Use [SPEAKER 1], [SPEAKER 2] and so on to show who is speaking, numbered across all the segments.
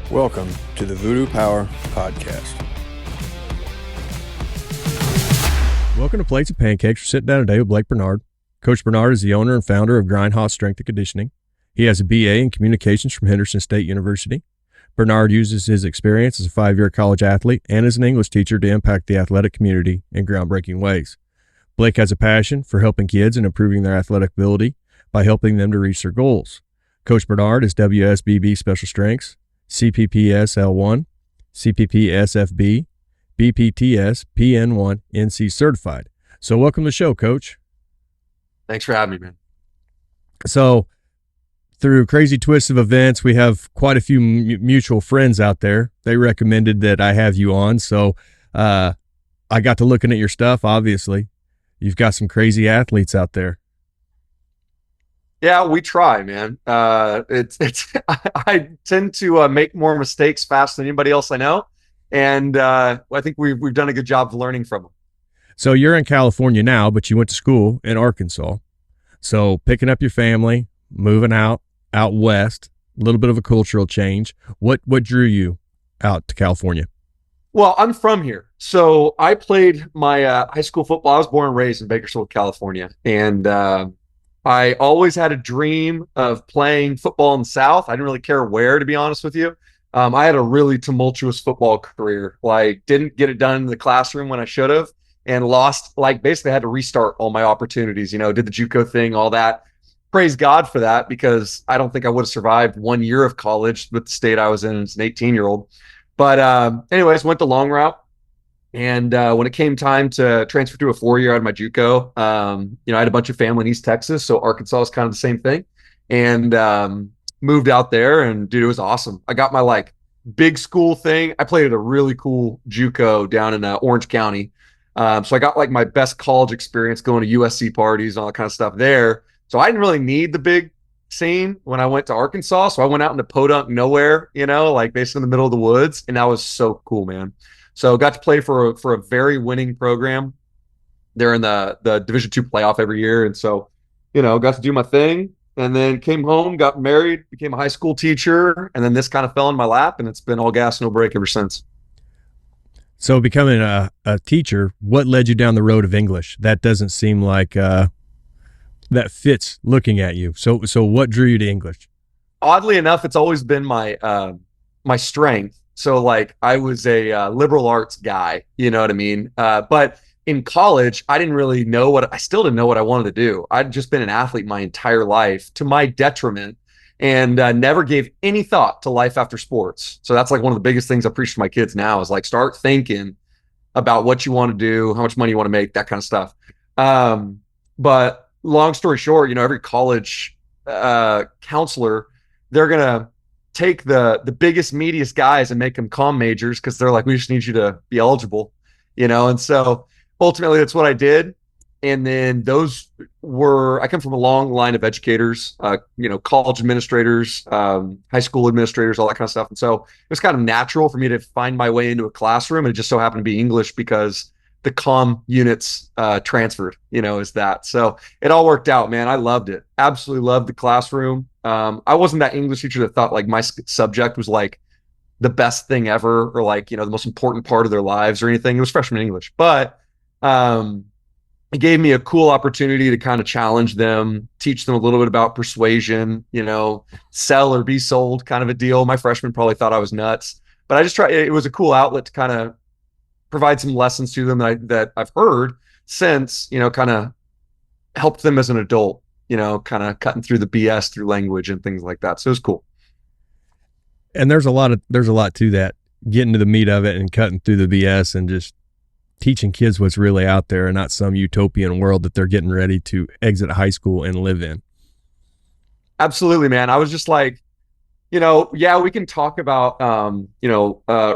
[SPEAKER 1] Welcome to the Voodoo Power Podcast.
[SPEAKER 2] Welcome to Plates of Pancakes. We're sitting down today with Blake Burnard. Coach Burnard is the owner and founder of Grindhäus Strength and Conditioning. He has a BA in Communications from Henderson State University. Burnard uses his experience as a 5-year college athlete and as an English teacher to impact the athletic community in groundbreaking ways. Blake has a passion for helping kids and improving their athletic ability by helping them to reach their goals. Coach Burnard is WSBB Special Strengths, CPPS L1, CPPSFB, BPTS, PN1, NC certified. So welcome to the show, Coach.
[SPEAKER 3] Thanks for having me, man.
[SPEAKER 2] So through crazy twists of events, we have quite a few mutual friends out there. They recommended that I have you on. So I got to looking at your stuff, obviously. You've got some crazy athletes out there.
[SPEAKER 3] Yeah, we try, man. I tend to make more mistakes faster than anybody else I know, and I think we've done a good job of learning from them.
[SPEAKER 2] So you're in California now, but you went to school in Arkansas. So picking up your family, moving out west, a little bit of a cultural change. What drew you out to California?
[SPEAKER 3] Well, I'm from here, so I played my high school football. I was born and raised in Bakersfield, California, and I always had a dream of playing football in the South. I didn't really care where, to be honest with you. I had a really tumultuous football career. Like, didn't get it done in the classroom when I should have, and lost, like, basically had to restart all my opportunities, did the JUCO thing, all that. Praise God for that, because I don't think I would have survived 1 year of college with the state I was in as an 18-year-old. But anyways, went the long route. And when it came time to transfer to a 4-year out of my JUCO, I had a bunch of family in East Texas, so Arkansas is kind of the same thing. And moved out there, and dude, it was awesome. I got my big school thing. I played at a really cool JUCO down in Orange County. So I got my best college experience going to USC parties and all that kind of stuff there. So I didn't really need the big scene when I went to Arkansas. So I went out into podunk nowhere, basically in the middle of the woods. And that was so cool, man. So got to play for a very winning program. They're in the Division II playoff every year. And so, got to do my thing, and then came home, got married, became a high school teacher. And then this kind of fell in my lap, and it's been all gas, no break ever since.
[SPEAKER 2] So becoming a teacher, what led you down the road of English? That doesn't seem like that fits looking at you. So what drew you to English?
[SPEAKER 3] Oddly enough, it's always been my strength. So I was a liberal arts guy, you know what I mean? But in college, I still didn't know what I wanted to do. I'd just been an athlete my entire life, to my detriment, and never gave any thought to life after sports. So that's one of the biggest things I preach to my kids now is start thinking about what you want to do, how much money you want to make, that kind of stuff. But long story short, every college counselor, they're going to take the biggest, meatiest guys and make them comm majors, because they're we just need you to be eligible, and so ultimately that's what I did. And then I come from a long line of educators, college administrators, high school administrators, all that kind of stuff. And so it was kind of natural for me to find my way into a classroom, and it just so happened to be English because the comm units transferred, is that. So it all worked out, man. I loved it. Absolutely loved the classroom. I wasn't that English teacher that thought my subject was the best thing ever, or the most important part of their lives or anything. It was freshman English, but it gave me a cool opportunity to kind of challenge them, teach them a little bit about persuasion, sell or be sold kind of a deal. My freshmen probably thought I was nuts, but I just tried. It was a cool outlet to kind of provide some lessons to them that I've heard since, kind of helped them as an adult, kind of cutting through the BS through language and things like that. So it was cool.
[SPEAKER 2] And there's a lot to that, getting to the meat of it and cutting through the BS and just teaching kids what's really out there and not some utopian world that they're getting ready to exit high school and live in.
[SPEAKER 3] Absolutely, man. I was just yeah, we can talk about,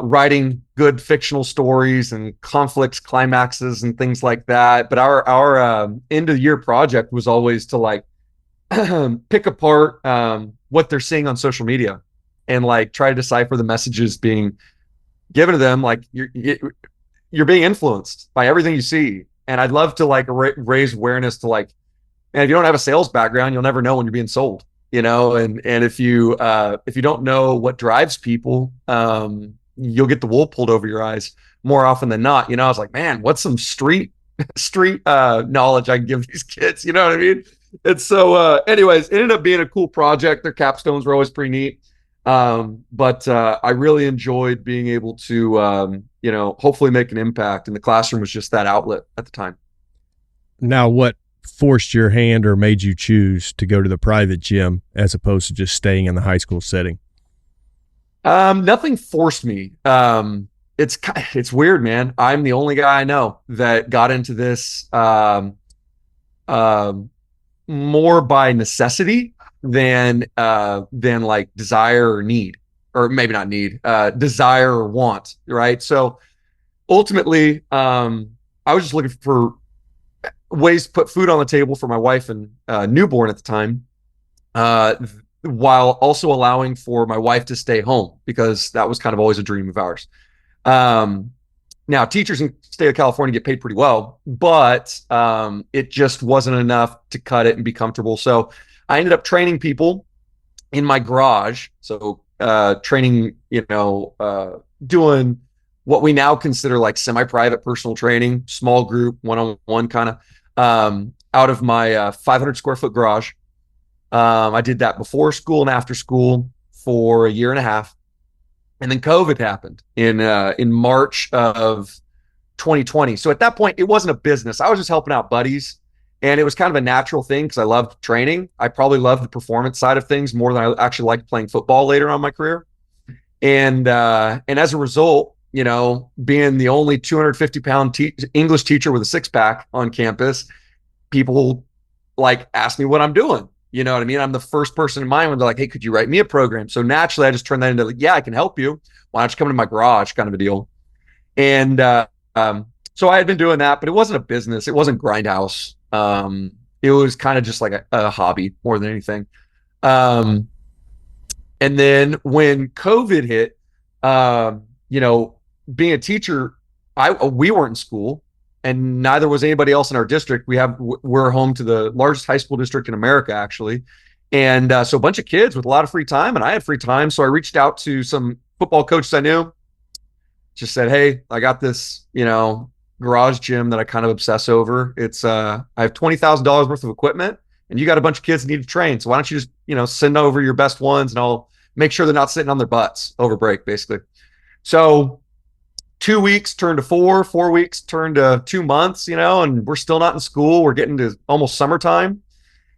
[SPEAKER 3] writing good fictional stories and conflicts, climaxes, and things like that. But our end of the year project was always to pick apart what they're seeing on social media and try to decipher the messages being given to them. You're being influenced by everything you see. And I'd love to raise awareness to and if you don't have a sales background, you'll never know when you're being sold. and if you don't know what drives people, you'll get the wool pulled over your eyes more often than not. I was like, man, what's some street knowledge I can give these kids? You know what I mean? And so, anyways, it ended up being a cool project. Their capstones were always pretty neat. But I really enjoyed being able to, hopefully make an impact. And the classroom was just that outlet at the time.
[SPEAKER 2] Now, what forced your hand or made you choose to go to the private gym as opposed to just staying in the high school setting?
[SPEAKER 3] Nothing forced me. It's weird, man. I'm the only guy I know that got into this, more by necessity than like desire or need, or maybe not need, desire or want. Right. So ultimately, I was just looking for ways to put food on the table for my wife and newborn at the time, while also allowing for my wife to stay home, because that was kind of always a dream of ours. Now, teachers in the state of California get paid pretty well, but it just wasn't enough to cut it and be comfortable. So I ended up training people in my garage. So training, doing what we now consider like semi-private personal training, small group, one-on-one kind of, out of my 500 square foot garage. I did that before school and after school for a year and a half. And then COVID happened in March of 2020. So at that point, it wasn't a business. I was just helping out buddies. And it was kind of a natural thing because I loved training. I probably loved the performance side of things more than I actually liked playing football later on in my career. And as a result, being the only 250-pound English teacher with a six-pack on campus, people like ask me what I'm doing. You know what I mean? I'm the first person in mind when they're like, hey, could you write me a program? So naturally, I just turned that into like, yeah, I can help you. Why don't you come to my garage kind of a deal? And so I had been doing that, but it wasn't a business. It wasn't Grindhäus. It was kind of just like a hobby more than anything. And then when COVID hit, being a teacher, we weren't in school, and neither was anybody else in our district. We're home to the largest high school district in America, actually. And so a bunch of kids with a lot of free time, and I had free time. So I reached out to some football coaches I knew, just said, hey, I got this, garage gym that I kind of obsess over. It's, I have $20,000 worth of equipment, and you got a bunch of kids that need to train. So why don't you just, send over your best ones, and I'll make sure they're not sitting on their butts over break, basically. So 2 weeks turned to 4 weeks turned to 2 months, and we're still not in school. We're getting to almost summertime,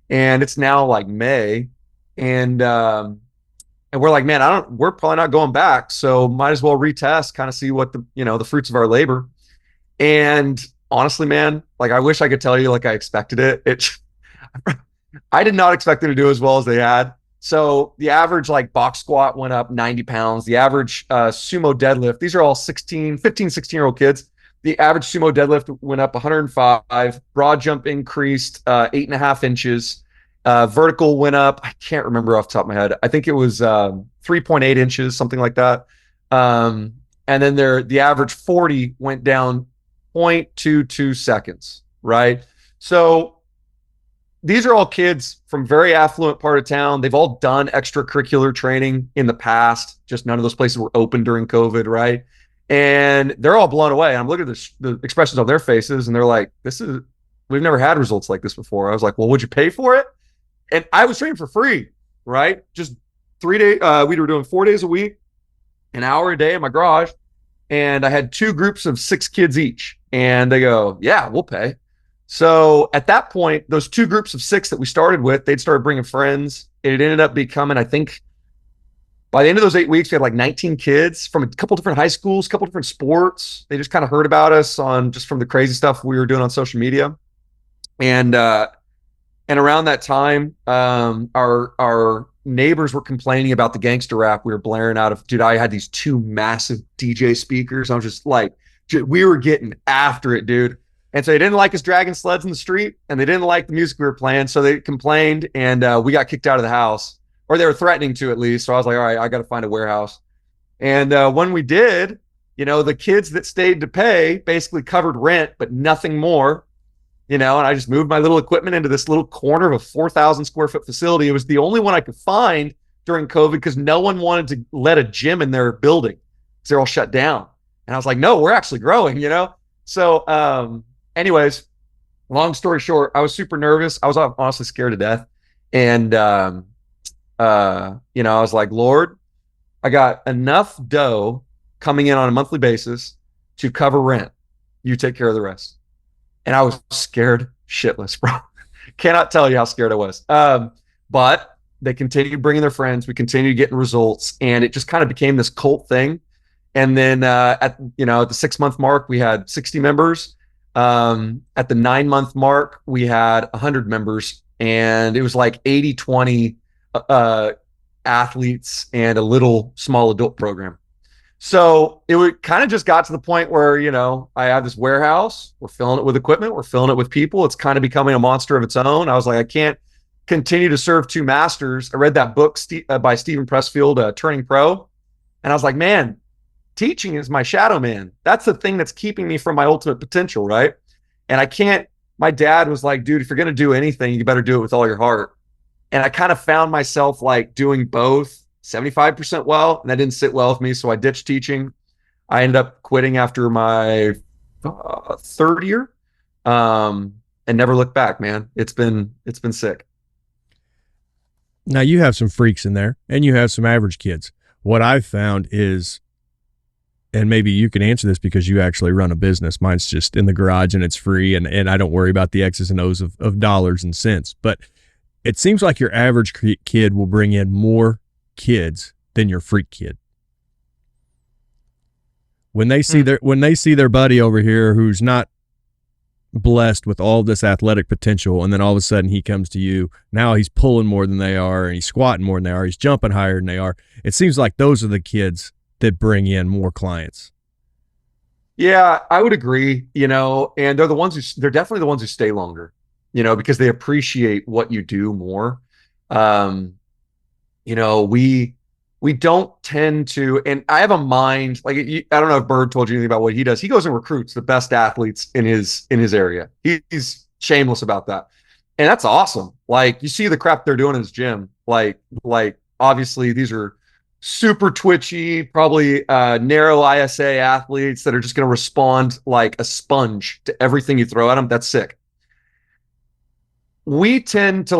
[SPEAKER 3] and it's now like May, and we're like, man, we're probably not going back. So might as well retest, kind of see what the fruits of our labor. And honestly, man, like, I wish I could tell you like I expected it. I did not expect them to do as well as they had. So the average like box squat went up 90 pounds. The average sumo deadlift, these are all 15, 16-year-old kids. The average sumo deadlift went up 105. Broad jump increased 8.5 inches. Vertical went up, I can't remember off the top of my head. I think it was 3.8 inches, something like that. And then the average 40 went down 0.22 seconds, right? So these are all kids from very affluent part of town. They've all done extracurricular training in the past. Just none of those places were open during COVID, right? And they're all blown away. And I'm looking at the expressions on their faces, and they're like, we've never had results like this before. I was like, well, would you pay for it? And I was training for free, right? Just 3 days. We were doing 4 days a week, an hour a day in my garage. And I had 2 groups of 6 kids each. And they go, yeah, we'll pay. So at that point, those 2 groups of 6 that we started with, they'd started bringing friends. It ended up becoming, I think, by the end of those 8 weeks, we had like 19 kids from a couple different high schools, a couple different sports. They just kind of heard about us from the crazy stuff we were doing on social media. And around that time, our neighbors were complaining about the gangster rap we were blaring out of. Dude, I had these 2 massive DJ speakers. I was just like, we were getting after it, dude. And so they didn't like us dragging sleds in the street, and they didn't like the music we were playing. So they complained, and we got kicked out of the house, or they were threatening to, at least. So I was like, all right, I got to find a warehouse. And when we did, the kids that stayed to pay basically covered rent, but nothing more. and I just moved my little equipment into this little corner of a 4,000 square foot facility. It was the only one I could find during COVID because no one wanted to let a gym in their building because they're all shut down. And I was like, no, we're actually growing, So, anyways, long story short, I was super nervous. I was honestly scared to death. And, I was like, Lord, I got enough dough coming in on a monthly basis to cover rent. You take care of the rest. And I was scared shitless, bro. Cannot tell you how scared I was. But they continued bringing their friends. We continued getting results, and it just kind of became this cult thing. And then at the 6-month mark, we had 60 members. At the 9-month mark, we had 100 members, and it was like 80-20 athletes and a little small adult program. So it kind of just got to the point where, I have this warehouse, we're filling it with equipment, we're filling it with people. It's kind of becoming a monster of its own. I was like, I can't continue to serve two masters. I read that book by Stephen Pressfield, Turning Pro. And I was like, man, teaching is my shadow man. That's the thing that's keeping me from my ultimate potential, right? And I can't, my dad was like, dude, if you're going to do anything, you better do it with all your heart. And I kind of found myself like doing both 75% well, and that didn't sit well with me. So I ditched teaching. I ended up quitting after my third year, and never looked back, man. It's been sick.
[SPEAKER 2] Now you have some freaks in there, and you have some average kids. What I've found is, and maybe you can answer this because you actually run a business. Mine's just in the garage and it's free, and I don't worry about the X's and O's of dollars and cents. But it seems like your average kid will bring in more kids than your freak kid. When they see their buddy over here who's not blessed with all this athletic potential, and then all of a sudden he comes to you, now he's pulling more than they are, and he's squatting more than they are, he's jumping higher than they are. It seems like those are the kids that bring in more clients.
[SPEAKER 3] Yeah, I would agree, and they're definitely the ones who stay longer, because they appreciate what you do more. We don't tend to, and I have a mind, like, I don't know if Bird told you anything about what he does. He goes and recruits the best athletes in his area. He's shameless about that. And that's awesome. Like, you see the crap they're doing in his gym. Like obviously these are super twitchy, probably narrow ISA athletes that are just going to respond like a sponge to everything you throw at them. That's sick. We tend to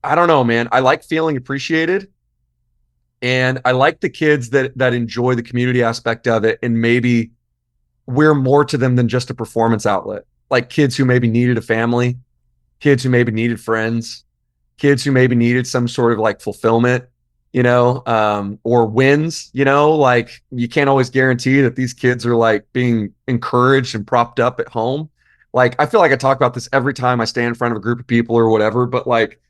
[SPEAKER 3] I don't know, man. I like feeling appreciated. And I like the kids that enjoy the community aspect of it. And maybe we're more to them than just a performance outlet. Like kids who maybe needed a family, kids who maybe needed friends, kids who maybe needed some sort of like fulfillment, or wins, like you can't always guarantee that these kids are like being encouraged and propped up at home. Like, I feel like I talk about this every time I stand in front of a group of people or whatever, but like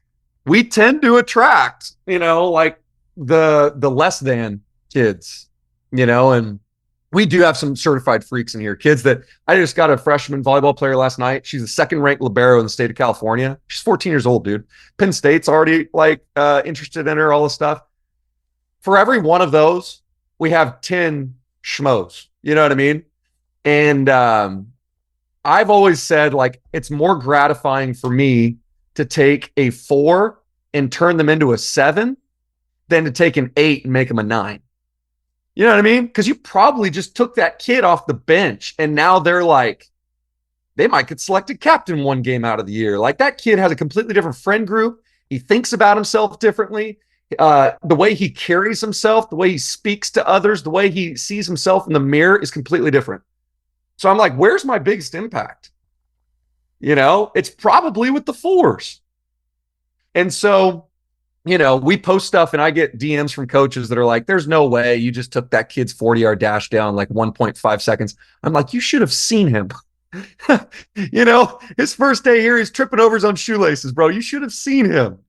[SPEAKER 3] we tend to attract, like the less than kids, and we do have some certified freaks in here. Kids that I just got a freshman volleyball player last night. She's the second ranked libero in the state of California. She's 14 years old, dude. Penn State's already interested in her, all this stuff. For every one of those, we have 10 schmoes. You know what I mean? And I've always said, like, it's more gratifying for me to take a 4 and turn them into a 7 than to take an 8 and make them a 9. You know what I mean? Because you probably just took that kid off the bench and now they're like, they might get selected captain one game out of the year. Like, that kid has a completely different friend group. He thinks about himself differently. The way he carries himself, the way he speaks to others, the way he sees himself in the mirror is completely different. So I'm like, where's my biggest impact? It's probably with the 4s. And so, we post stuff and I get DMs from coaches that are like, there's no way you just took that kid's 40-yard dash down like 1.5 seconds. I'm like, you should have seen him. His first day here, he's tripping over his own shoelaces, bro. You should have seen him,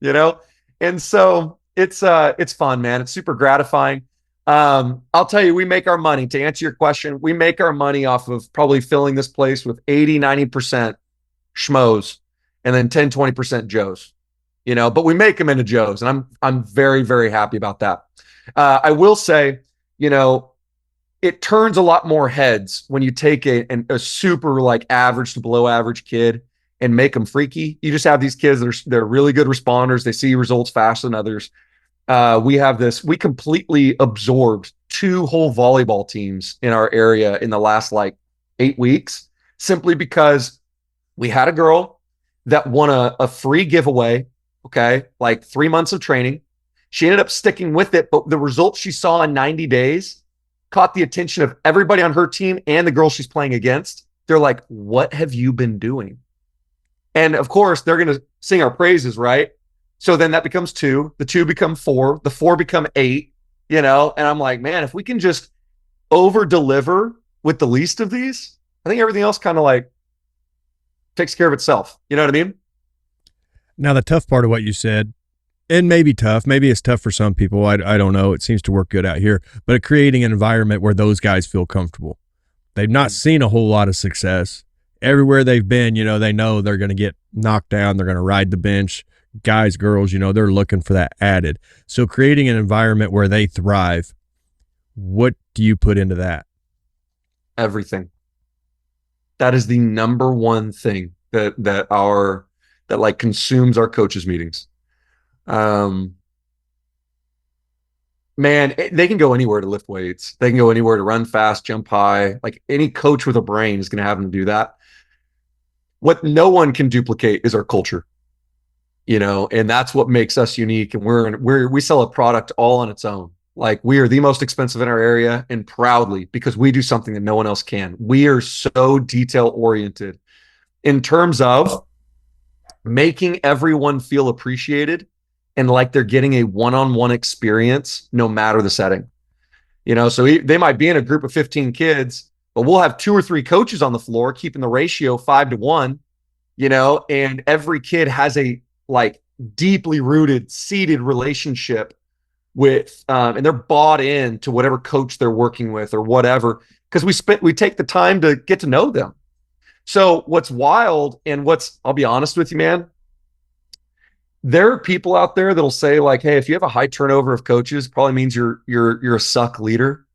[SPEAKER 3] And so it's fun, man. It's super gratifying. I'll tell you, we make our money, to answer your question. We make our money off of probably filling this place with 80-90% schmoes and then 10-20% Joes. But we make them into Joes, and I'm very, very happy about that. I will say, it turns a lot more heads when you take a super like average to below average kid and make them freaky. You just have these kids that they're really good responders. They see results faster than others. We completely absorbed 2 whole volleyball teams in our area in the last like 8 weeks, simply because we had a girl that won a free giveaway. Okay. Like 3 months of training. She ended up sticking with it, but the results she saw in 90 days caught the attention of everybody on her team and the girl she's playing against. They're like, what have you been doing? And of course, they're going to sing our praises, right? So then that becomes 2. The 2 become 4. The 4 become 8, And I'm like, man, if we can just over deliver with the least of these, I think everything else kind of like takes care of itself. You know what I mean?
[SPEAKER 2] Now, the tough part of what you said, and maybe it's tough for some people. I don't know. It seems to work good out here, but creating an environment where those guys feel comfortable. They've not seen a whole lot of success. Everywhere they've been, they know they're going to get knocked down. They're going to ride the bench. Guys, girls, they're looking for that added. So creating an environment where they thrive, what do you put into that?
[SPEAKER 3] Everything. That is the number one thing that like consumes our coaches meetings. Man, they can go anywhere to lift weights. They can go anywhere to run fast, jump high. Like any coach with a brain is going to have them do that. What no one can duplicate is our culture, and that's what makes us unique. And we sell a product all on its own. Like we are the most expensive in our area, and proudly, because we do something that no one else can. We are so detail oriented in terms of making everyone feel appreciated and like they're getting a one-on-one experience no matter the setting. So they might be in a group of 15 kids, but we'll have 2 or 3 coaches on the floor, keeping the ratio 5-1, and every kid has a like deeply rooted, seated relationship with, and they're bought in to whatever coach they're working with or whatever, because we take the time to get to know them. So what's wild and I'll be honest with you, man, there are people out there that'll say like, hey, if you have a high turnover of coaches, probably means you're a suck leader.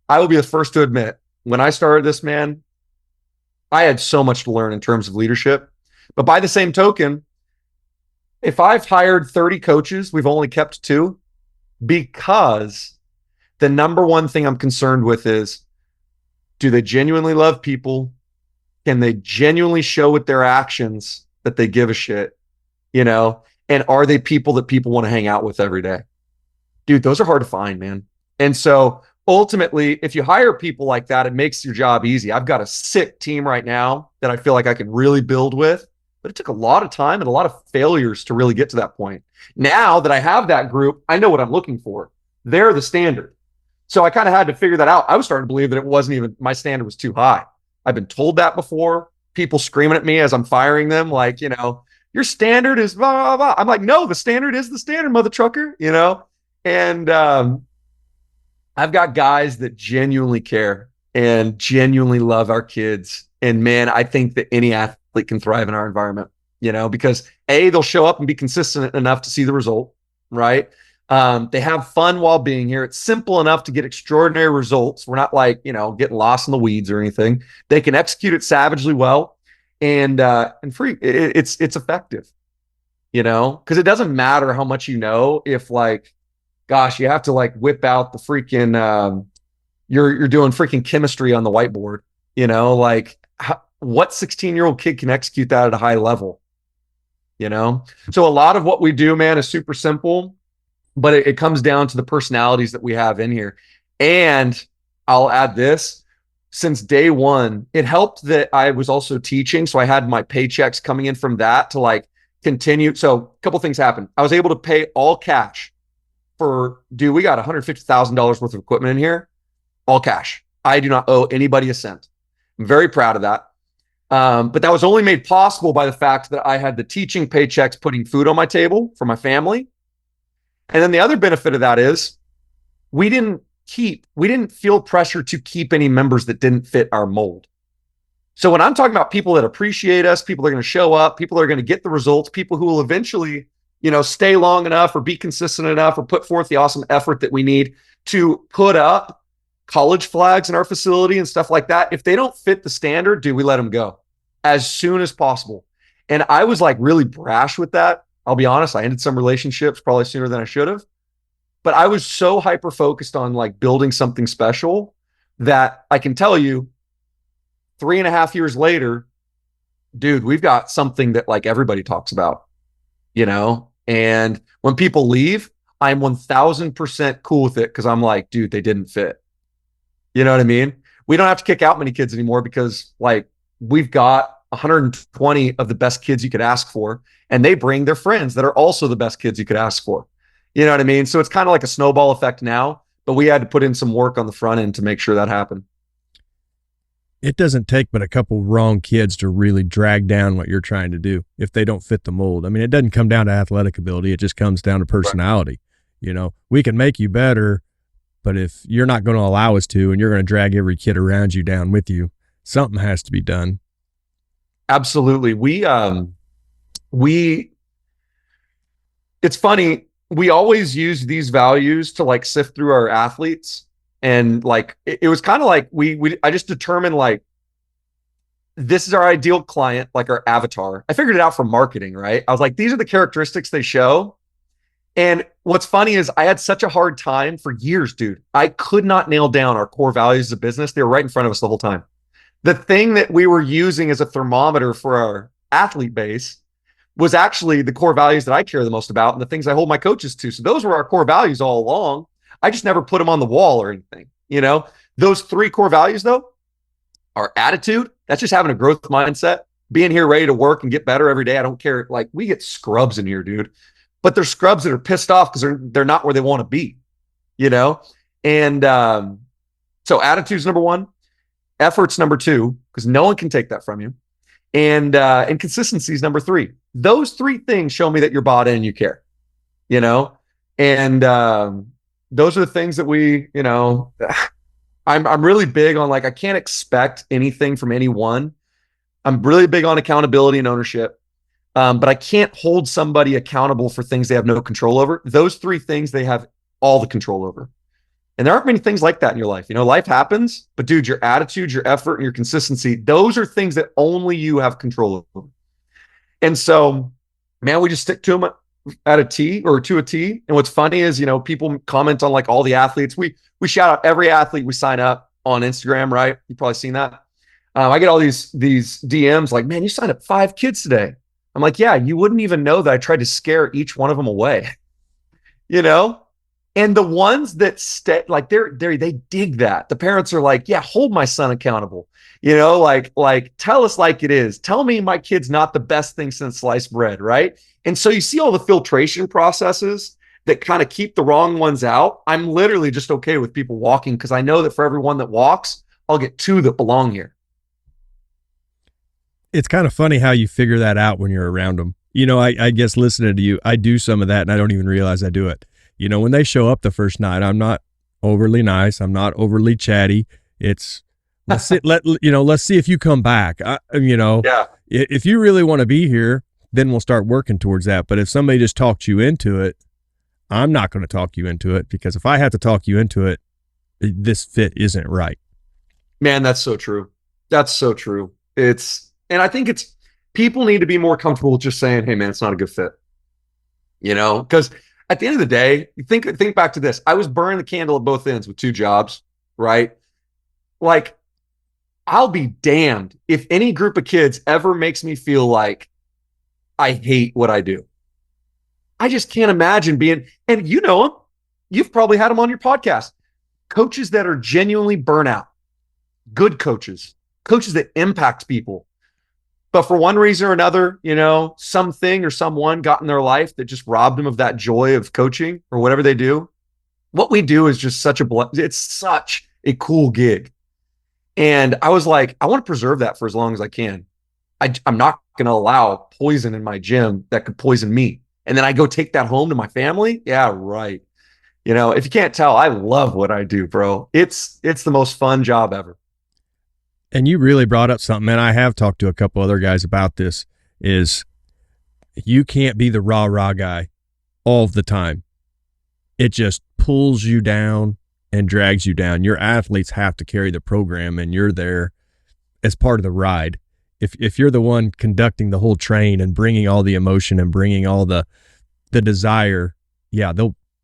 [SPEAKER 3] I will be the first to admit, when I started this, man, I had so much to learn in terms of leadership. But by the same token, if I've hired 30 coaches, we've only kept 2, because the number one thing I'm concerned with is, do they genuinely love people? Can they genuinely show with their actions that they give a shit? And are they people that people want to hang out with every day? Dude, those are hard to find, man. And so ultimately, if you hire people like that, it makes your job easy. I've got a sick team right now that I feel like I can really build with, but it took a lot of time and a lot of failures to really get to that point. Now that I have that group, I know what I'm looking for. They're the standard. So I kind of had to figure that out. I was starting to believe that it wasn't even, my standard was too high. I've been told that before. People screaming at me as I'm firing them, like, your standard is blah, blah, blah. I'm like, no, the standard is the standard, mother trucker, And I've got guys that genuinely care and genuinely love our kids. And man, I think that any athlete can thrive in our environment, because they'll show up and be consistent enough to see the result, right? They have fun while being here. It's simple enough to get extraordinary results. We're not like, getting lost in the weeds or anything. They can execute it savagely well. And free, it's effective, because it doesn't matter how much if like, gosh, you have to like whip out the freaking, you're doing freaking chemistry on the whiteboard, like what 16-year-old kid can execute that at a high level, So a lot of what we do, man, is super simple, but it comes down to the personalities that we have in here. And I'll add this. Since day one, it helped that I was also teaching. So I had my paychecks coming in from that to like continue. So a couple things happened. I was able to pay all cash we got $150,000 worth of equipment in here, all cash. I do not owe anybody a cent. I'm very proud of that. But that was only made possible by the fact that I had the teaching paychecks putting food on my table for my family. And then the other benefit of that is we didn't feel pressure to keep any members that didn't fit our mold. So when I'm talking about people that appreciate us, people that are going to show up, people that are going to get the results, people who will eventually, stay long enough or be consistent enough or put forth the awesome effort that we need to put up college flags in our facility and stuff like that, if they don't fit the standard, dude, we let them go as soon as possible. And I was like really brash with that. I'll be honest. I ended some relationships probably sooner than I should have. But I was so hyper focused on like building something special that I can tell you 3.5 years later, dude, we've got something that like everybody talks about, you know? And when people leave, I'm 1000% cool with it because I'm like, dude, they didn't fit. You know what I mean? We don't have to kick out many kids anymore because like we've got 120 of the best kids you could ask for, and they bring their friends that are also the best kids you could ask for. You know what I mean? So it's kind of like a snowball effect now, but we had to put in some work on the front end to make sure that happened.
[SPEAKER 2] It doesn't take but a couple wrong kids to really drag down what you're trying to do if they don't fit the mold. I mean, it doesn't come down to athletic ability. It just comes down to personality. Right. You know, we can make you better, but if you're not going to allow us to, and you're going to drag every kid around you down with you, something has to be done.
[SPEAKER 3] Absolutely. It's funny. We always use these values to like sift through our athletes. And like, it was kind of like I just determined like, this is our ideal client, like our avatar. I figured it out from marketing, right? I was like, these are the characteristics they show. And what's funny is I had such a hard time for years, dude. I could not nail down our core values as a business. They were right in front of us the whole time. The thing that we were using as a thermometer for our athlete base was actually the core values that I care the most about and the things I hold my coaches to. So those were our core values all along. I just never put them on the wall or anything, you know? Those 3 core values though, our attitude, that's just having a growth mindset, being here ready to work and get better every day. I don't care. Like we get scrubs in here, dude, but they're scrubs that are pissed off because they're not where they want to be, you know? And so attitude's number 1, effort's number 2, because no one can take that from you. And consistency is number 3. Those 3 things show me that you're bought in and you care, you know? And those are the things that we, you know, I'm really big on like, I can't expect anything from anyone. I'm really big on accountability and ownership. But I can't hold somebody accountable for things they have no control over. Those 3 things they have all the control over. And there aren't many things like that in your life. You know, life happens, but dude, your attitude, your effort, and your consistency, those are things that only you have control over. And so, man, we just stick to them at a T or to a T. And what's funny is, you know, people comment on like all the athletes. We shout out every athlete we sign up on Instagram, right? You've probably seen that. I get all these DMs like, man, you signed up 5 kids today. I'm like, yeah, you wouldn't even know that I tried to scare each one of them away, you know? And the ones that stay, like they dig that. The parents are like, yeah, hold my son accountable, you know, like tell us like it is. Tell me my kid's not the best thing since sliced bread, right? And so you see all the filtration processes that kind of keep the wrong ones out. I'm literally just okay with people walking because I know that for every one that walks, I'll get 2 that belong here.
[SPEAKER 2] It's kind of funny how you figure that out when you're around them. You know, I guess listening to you, I do some of that and I don't even realize I do it. You know, when they show up the first night, I'm not overly nice. I'm not overly chatty. It's let's see if you come back. Yeah. If you really want to be here, then we'll start working towards that. But if somebody just talked you into it, I'm not going to talk you into it, because if I have to talk you into it, this fit isn't right.
[SPEAKER 3] Man, that's so true. That's so true. And I think people need to be more comfortable with just saying, hey man, it's not a good fit. You know, because at the end of the day, you think back to this. I was burning the candle at both ends with 2 jobs, right? Like, I'll be damned if any group of kids ever makes me feel like I hate what I do. I just can't imagine being, and you know them, you've probably had them on your podcast, coaches that are genuinely burnout, good coaches that impact people. But for one reason or another, you know, something or someone got in their life that just robbed them of that joy of coaching or whatever they do. What we do is just it's such a cool gig. And I was like, I want to preserve that for as long as I can. I'm not going to allow poison in my gym that could poison me. And then I go take that home to my family. Yeah, right. You know, if you can't tell, I love what I do, bro. It's the most fun job ever.
[SPEAKER 2] And you really brought up something, and I have talked to a couple other guys about this, is you can't be the rah-rah guy all the time. It just pulls you down and drags you down. Your athletes have to carry the program, and you're there as part of the ride. If you're the one conducting the whole train and bringing all the emotion and bringing all the desire, yeah,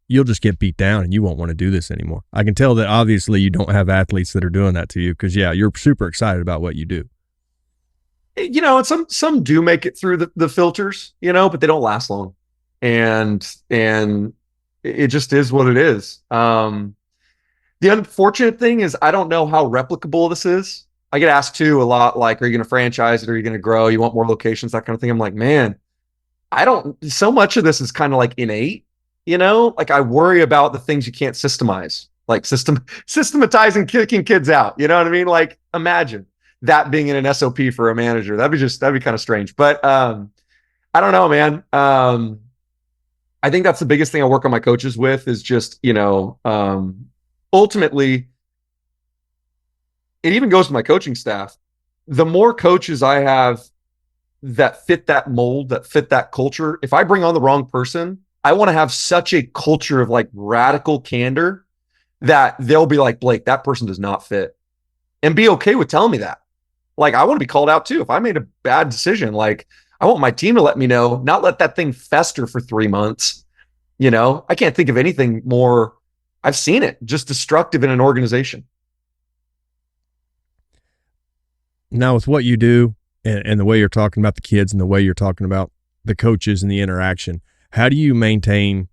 [SPEAKER 2] you'll just get beat down and you won't want to do this anymore. I can tell that obviously you don't have athletes that are doing that to you, because yeah, you're super excited about what you do.
[SPEAKER 3] And some do make it through the filters, but they don't last long. And it just is what it is. The unfortunate thing is I don't know how replicable this is. I get asked too a lot, like, are you going to franchise it? Are you going to grow? You want more locations, that kind of thing. I'm like, man, so much of this is kind of like innate, like I worry about the things you can't systemize, like systematizing, kicking kids out. You know what I mean? Like, imagine that being in an SOP for a manager. That'd be kind of strange, but I don't know, man. I think that's the biggest thing I work on my coaches with is just, ultimately, it even goes to my coaching staff. The more coaches I have that fit that mold, that fit that culture, if I bring on the wrong person, I want to have such a culture of like radical candor that they'll be like, Blake, that person does not fit. And be okay with telling me that. Like, I want to be called out too. If I made a bad decision, like, I want my team to let me know, not let that thing fester for 3 months. I can't think of anything more. I've seen it just destructive in an organization.
[SPEAKER 2] Now, with what you do and the way you're talking about the kids and the way you're talking about the coaches and the interaction, how do you maintain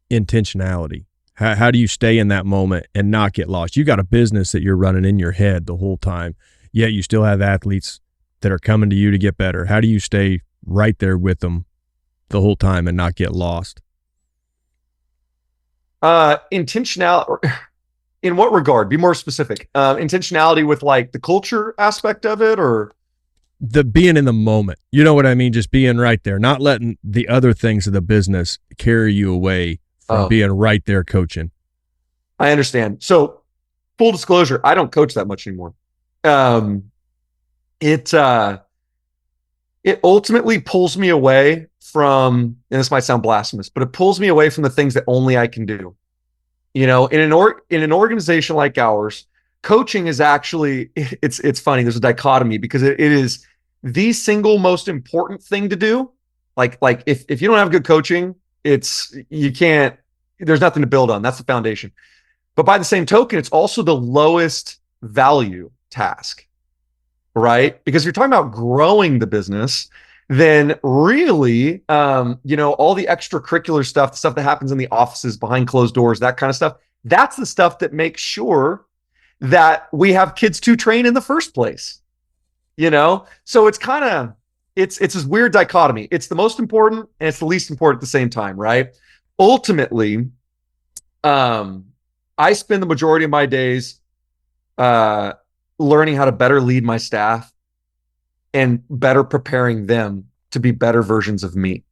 [SPEAKER 2] intentionality? How do you stay in that moment and not get lost? You got a business that you're running in your head the whole time, yet you still have athletes that are coming to you to get better. How do you stay right there with them the whole time and not get lost?
[SPEAKER 3] Intentionality. In what regard? Be more specific. Intentionality with like the culture aspect of it, or
[SPEAKER 2] the being in the moment. You know what I mean? Just being right there, not letting the other things of the business carry you away from being right there coaching.
[SPEAKER 3] I understand. So, full disclosure, I don't coach that much anymore. It ultimately pulls me away from, and this might sound blasphemous, but it pulls me away from the things that only I can do. In an organization like ours, coaching is actually, it's funny. There's a dichotomy because it is the single most important thing to do. Like if you don't have good coaching, there's nothing to build on. That's the foundation. But by the same token, it's also the lowest value task, right? Because if you're talking about growing the business, then really, all the extracurricular stuff, the stuff that happens in the offices behind closed doors, that kind of stuff, that's the stuff that makes sure that we have kids to train in the first place. So it's kind of, it's this weird dichotomy. It's the most important and it's the least important at the same time, right? Ultimately, I spend the majority of my days learning how to better lead my staff and better preparing them to be better versions of me.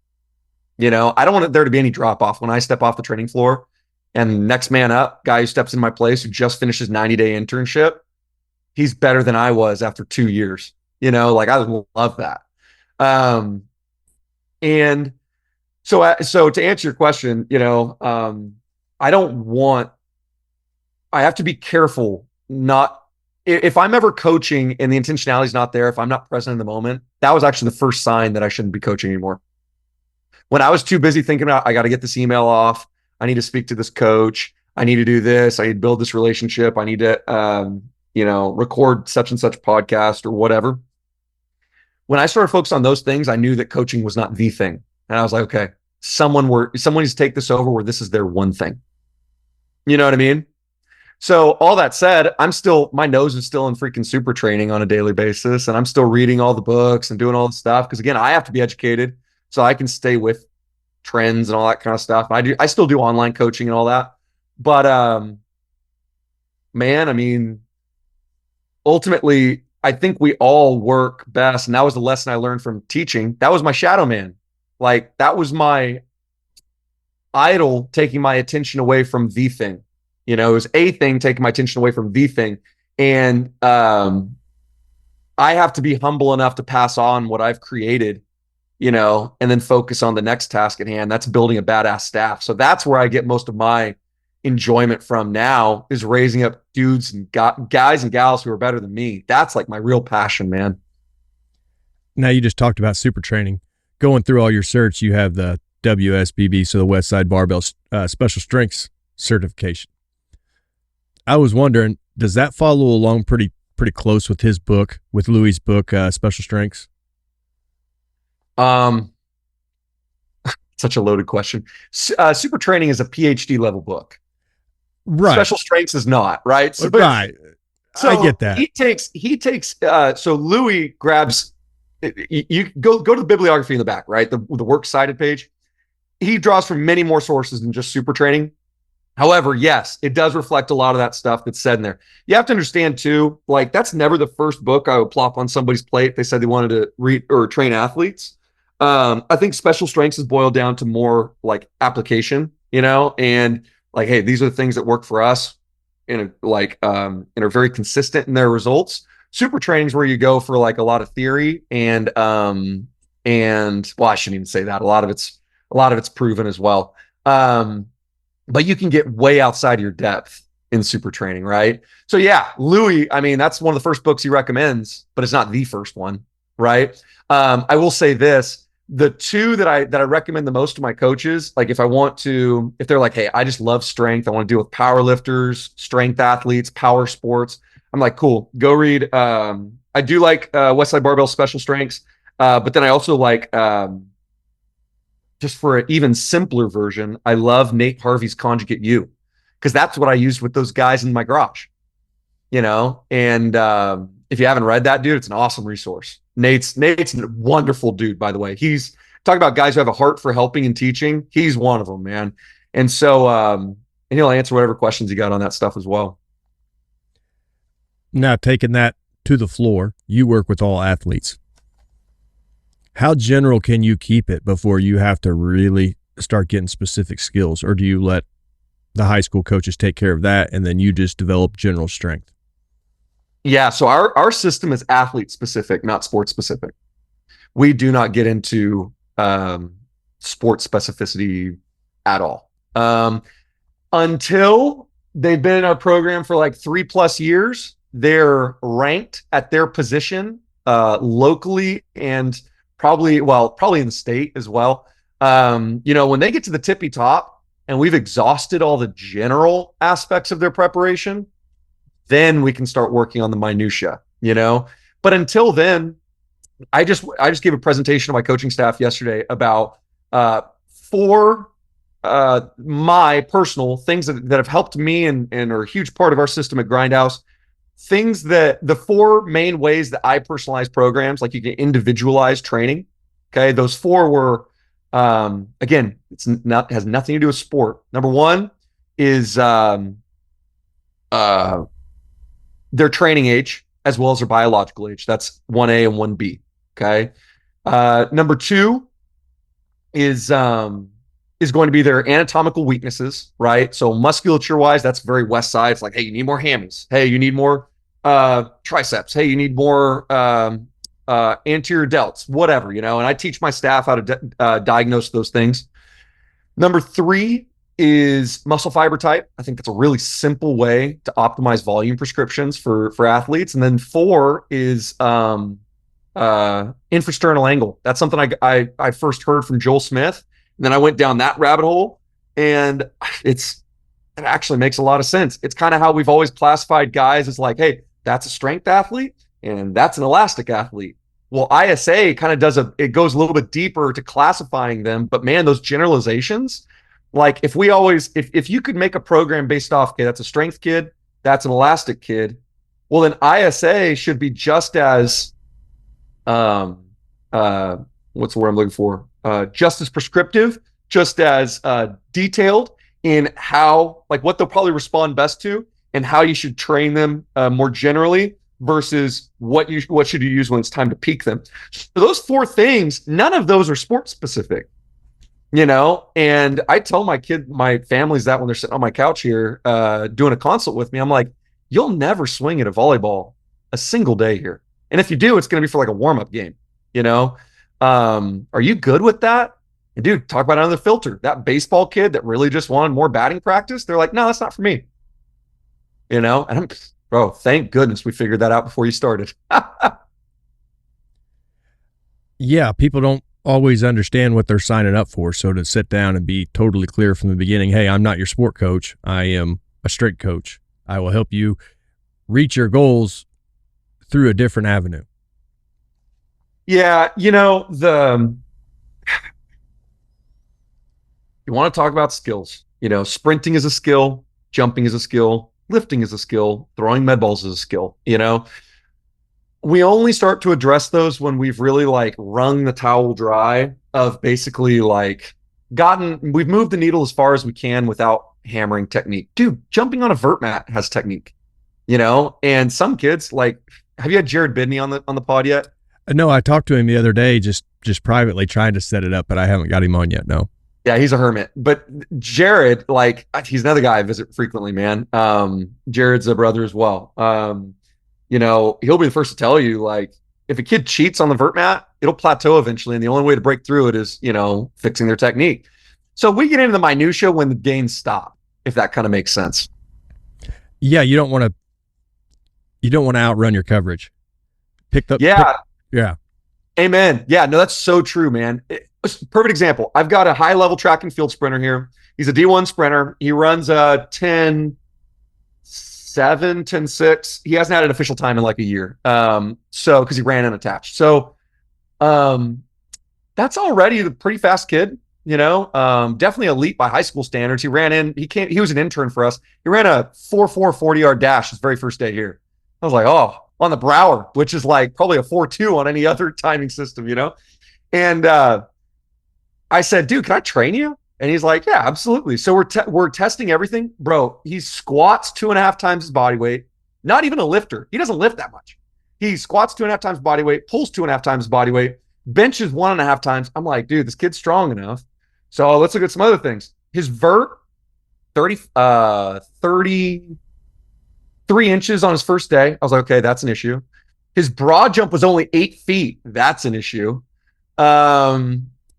[SPEAKER 3] I don't want there to be any drop off when I step off the training floor and next man up, guy who steps in my place, who just finished his 90-day internship, he's better than I was after 2 years. I love that. And so to answer your question, I have to be careful if I'm ever coaching and the intentionality is not there, if I'm not present in the moment, that was actually the first sign that I shouldn't be coaching anymore. When I was too busy thinking about, I got to get this email off, I need to speak to this coach, I need to do this, I need to build this relationship, I need to, record such and such podcast or whatever. When I started focusing on those things, I knew that coaching was not the thing. And I was like, okay, someone needs to take this over where this is their one thing. You know what I mean? So all that said, my nose is still in freaking super training on a daily basis. And I'm still reading all the books and doing all the stuff. Cause again, I have to be educated so I can stay with trends and all that kind of stuff. I still do online coaching and all that, but, ultimately I think we all work best. And that was the lesson I learned from teaching. That was my shadow man. Like that was my idol taking my attention away from the thing. It was a thing taking my attention away from the thing. And I have to be humble enough to pass on what I've created, and then focus on the next task at hand. That's building a badass staff. So that's where I get most of my enjoyment from now is raising up dudes and guys and gals who are better than me. That's like my real passion, man.
[SPEAKER 2] Now, you just talked about super training. Going through all your certs, you have the WSBB, so the West Side Barbell Special Strengths certification. I was wondering, does that follow along pretty close with his book, with Louis' book, Special Strengths?
[SPEAKER 3] Such a loaded question. Super training is a PhD level book.
[SPEAKER 2] Right.
[SPEAKER 3] Special strengths is not, right? So,
[SPEAKER 2] right.
[SPEAKER 3] So
[SPEAKER 2] I get that.
[SPEAKER 3] He takes, so Louis grabs, you go to the bibliography in the back, right? The works cited page. He draws from many more sources than just super training. However, yes, it does reflect a lot of that stuff that's said in there. You have to understand too, like that's never the first book I would plop on somebody's plate if they said they wanted to read or train athletes. I think special strengths is boiled down to more like application, and like, hey, these are the things that work for us and are very consistent in their results. Super training is where you go for like a lot of theory and well, I shouldn't even say that. A lot of it's proven as well. But you can get way outside your depth in super training, right? So yeah, Louis, I mean, that's one of the first books he recommends, but it's not the first one, right? I will say this, the two that I recommend the most to my coaches, like if they're like, hey, I just love strength, I want to deal with power lifters, strength athletes, power sports, I'm like, cool, go read. I do like Westside Barbell Special Strengths, but then I also like, just for an even simpler version, I love Nate Harvey's Conjugate U, because that's what I used with those guys in my garage, and if you haven't read that, dude, it's an awesome resource. Nate's a wonderful dude, by the way. He's talking about guys who have a heart for helping and teaching. He's one of them, man. And so, and he'll answer whatever questions you got on that stuff as well.
[SPEAKER 2] Now, taking that to the floor, you work with all athletes. How general can you keep it before you have to really start getting specific skills? Or do you let the high school coaches take care of that and then you just develop general strength?
[SPEAKER 3] Yeah, so our system is athlete specific, not sports specific. We do not get into sports specificity at all. Until they've been in our program for like 3+ years, they're ranked at their position locally and probably in the state as well. When they get to the tippy top and we've exhausted all the general aspects of their preparation, then we can start working on the minutia, but until then, I just gave a presentation to my coaching staff yesterday about 4 my personal things that have helped me and are a huge part of our system at Grindhäus. Things that the 4 main ways that I personalize programs, like you can individualize training. Okay. Those 4 were, again, has nothing to do with sport. Number 1 is, their training age as well as their biological age. That's 1A and 1B. Okay. Number 2 is going to be their anatomical weaknesses, right? So musculature wise, that's very West Side. It's like, hey, you need more hammies. Hey, you need more triceps. Hey, you need more anterior delts, whatever, and I teach my staff how to diagnose those things. Number 3 is muscle fiber type. I think that's a really simple way to optimize volume prescriptions for athletes. And then 4 is infrasternal angle. That's something I first heard from Joel Smith. And then I went down that rabbit hole, and it actually makes a lot of sense. It's kind of how we've always classified guys as like, hey, that's a strength athlete and that's an elastic athlete. Well, ISA kind of it goes a little bit deeper to classifying them, but man, those generalizations, like if you could make a program based off, okay, that's a strength kid, that's an elastic kid, well then ISA should be just as, what's the word I'm looking for? Just as prescriptive, just as detailed in how, like what they'll probably respond best to and how you should train them more generally versus what should you use when it's time to peak them. So those 4 things, none of those are sport specific, and I tell my families that when they're sitting on my couch here doing a consult with me, I'm like, you'll never swing at a volleyball a single day here. And if you do, it's going to be for like a warm-up game, are you good with that? And dude, talk about another filter. That baseball kid that really just wanted more batting practice, they're like, no, that's not for me. And bro, thank goodness we figured that out before you started.
[SPEAKER 2] Yeah, people don't always understand what they're signing up for. So to sit down and be totally clear from the beginning, hey, I'm not your sport coach. I am a strength coach. I will help you reach your goals through a different avenue.
[SPEAKER 3] Yeah, you want to talk about skills. Sprinting is a skill, jumping is a skill, lifting is a skill, throwing med balls is a skill. We only start to address those when we've really wrung the towel dry of basically we've moved the needle as far as we can without hammering technique. Dude, jumping on a vert mat has technique, and some kids have you had Jared Bidney on the pod yet?
[SPEAKER 2] No, I talked to him the other day, just privately trying to set it up, but I haven't got him on yet. No.
[SPEAKER 3] Yeah, he's a hermit. But Jared, he's another guy I visit frequently, man. Jared's a brother as well. He'll be the first to tell you, if a kid cheats on the vert mat, it'll plateau eventually. And the only way to break through it is, fixing their technique. So we get into the minutia when the gains stop, if that kind of makes sense.
[SPEAKER 2] Yeah, you don't want to outrun your coverage. Yeah.
[SPEAKER 3] Amen. Yeah, no, that's so true, man. Perfect example. I've got a high level track and field sprinter here. He's a D1 sprinter. He runs a 10-7, 10-6. He hasn't had an official time in a year. Because he ran unattached. So that's already a pretty fast kid, definitely elite by high school standards. He was an intern for us. He ran a 4.4 40-yard dash his very first day here. I was like, oh, on the Brower, which is probably a 4.2 on any other timing system, And I said, dude, can I train you? And he's like, yeah, absolutely. So we're testing everything. Bro, he squats 2.5 times his body weight. Not even a lifter. He doesn't lift that much. He squats 2.5 times body weight, pulls 2.5 times body weight, benches 1.5 times. I'm like, dude, this kid's strong enough. So let's look at some other things. His vert, 33 inches on his first day. I was like, okay, that's an issue. His broad jump was only 8 feet. That's an issue.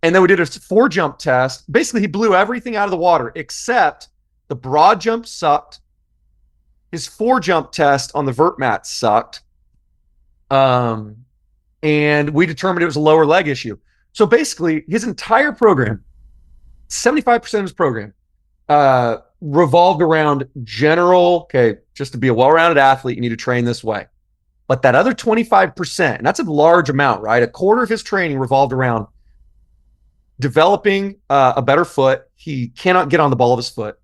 [SPEAKER 3] And then we did a 4-jump test. Basically, he blew everything out of the water except the broad jump sucked. His 4-jump test on the vert mat sucked. And we determined it was a lower leg issue. So basically, his entire program, 75% of his program, revolved around just to be a well-rounded athlete, you need to train this way. But that other 25%, and that's a large amount, right? A quarter of his training revolved around developing a better foot. He cannot get on the ball of his foot.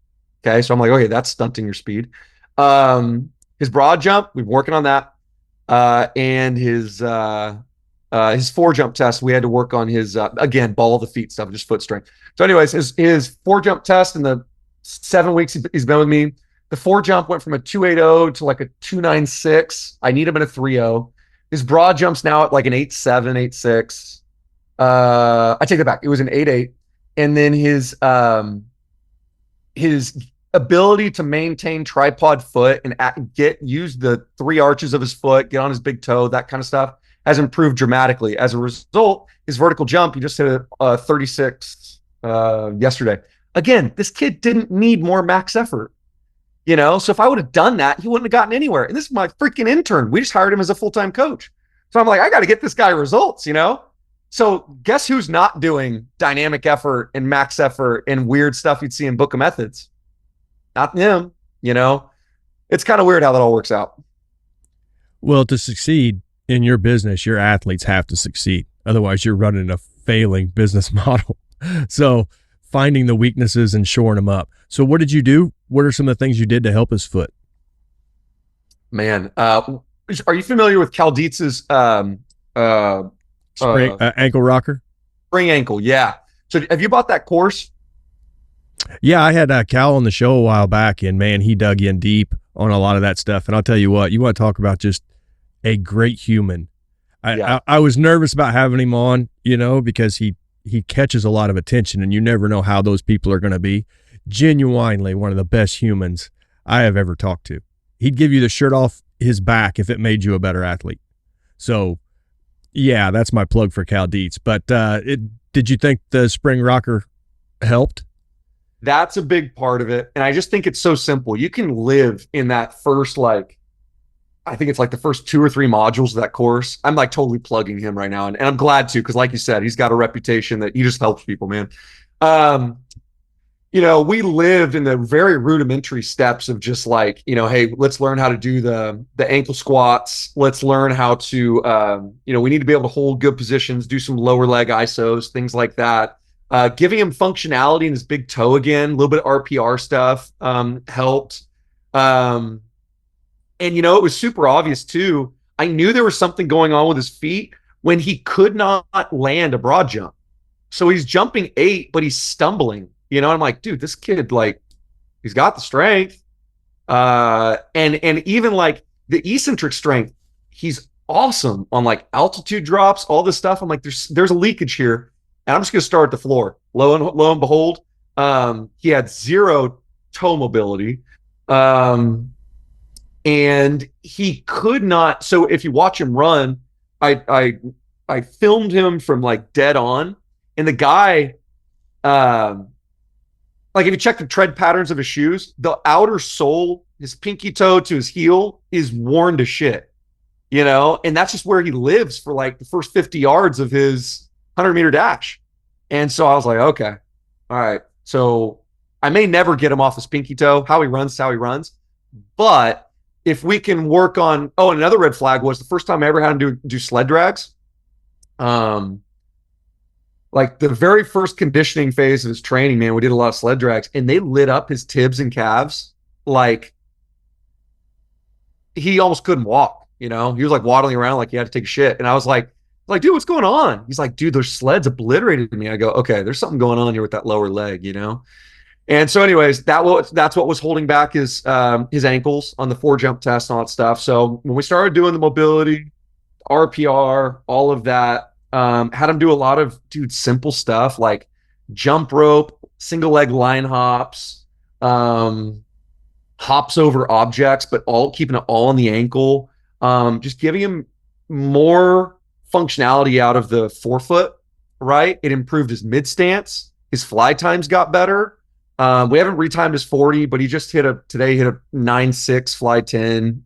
[SPEAKER 3] Okay, so I'm like, okay, that's stunting your speed. His broad jump, we've been working on that. And his 4-jump test, we had to work on his, again, ball of the feet stuff, just foot strength. So anyways, his 4-jump test in the 7 weeks he's been with me, the 4-jump went from a 2.80 to a 2.96. I need him in a 3.0. His broad jump's now at an 8.7, 8.6. I take it back. It was an 8.8. And then his ability to maintain tripod foot and use the 3 arches of his foot, get on his big toe, that kind of stuff has improved dramatically. As a result, his vertical jump, he just hit a 36 yesterday. Again, this kid didn't need more max effort. So if I would have done that, he wouldn't have gotten anywhere. And this is my freaking intern. We just hired him as a full-time coach. So I'm like, I got to get this guy results, So guess who's not doing dynamic effort and max effort and weird stuff you'd see in Book of Methods? Not him, It's kind of weird how that all works out.
[SPEAKER 2] Well, to succeed in your business, your athletes have to succeed. Otherwise, you're running a failing business model. So finding the weaknesses and shoring them up. So what did you do? What are some of the things you did to help his foot?
[SPEAKER 3] Man, are you familiar with Cal Dietz's
[SPEAKER 2] ankle rocker?
[SPEAKER 3] Spring ankle, yeah. So have you bought that course?
[SPEAKER 2] Yeah, I had Cal on the show a while back, and man, he dug in deep on a lot of that stuff. And I'll tell you what, you want to talk about just a great human. I was nervous about having him on, because he catches a lot of attention, and you never know how those people are going to be. Genuinely one of the best humans I have ever talked to. He'd give you the shirt off his back if it made you a better athlete. So, yeah, that's my plug for Cal Dietz. But Did you think the spring rocker helped?
[SPEAKER 3] That's a big part of it. And I just think it's so simple. You can live in that first, like, I think it's like the first 2 or 3 modules of that course. I'm like totally plugging him right now. And I'm glad to, because like you said, he's got a reputation that he just helps people, man. We lived in the very rudimentary steps of just like, hey, let's learn how to do the ankle squats. Let's learn how to, we need to be able to hold good positions, do some lower leg ISOs, things like that. Giving him functionality in his big toe again, a little bit of RPR stuff helped. And, it was super obvious too. I knew there was something going on with his feet when he could not land a broad jump. So he's jumping 8, but he's stumbling, I'm like, dude, this kid, like, he's got the strength. And even like the eccentric strength, he's awesome on like altitude drops, all this stuff. I'm like, there's a leakage here. And I'm just going to start at the floor. Lo and behold, he had 0 toe mobility. And he could not. So if you watch him run, I filmed him from like dead on, and the guy, like if you check the tread patterns of his shoes, the outer sole, his pinky toe to his heel, is worn to shit, and that's just where he lives for like the first 50 yards of his 100-meter dash. And so I was like, okay, all right. So I may never get him off his pinky toe. How he runs is how he runs. But if we can work on, and another red flag was the first time I ever had him do sled drags. Like the very first conditioning phase of his training, man, we did a lot of sled drags, and they lit up his tibs and calves. Like he almost couldn't walk, he was like waddling around like he had to take a shit. And I was like, dude, what's going on? He's like, dude, those sleds obliterated me. I go, okay, there's something going on here with that lower leg, And so anyways, that's what was holding back his ankles on the 4 jump test and all that stuff. So when we started doing the mobility, RPR, all of that, had him do a lot of, simple stuff like jump rope, single leg line hops, hops over objects, but keeping it all on the ankle, just giving him more functionality out of the forefoot, right? It improved his mid stance. His fly times got better. We haven't retimed his 40, but he just hit a 9.6 fly 10,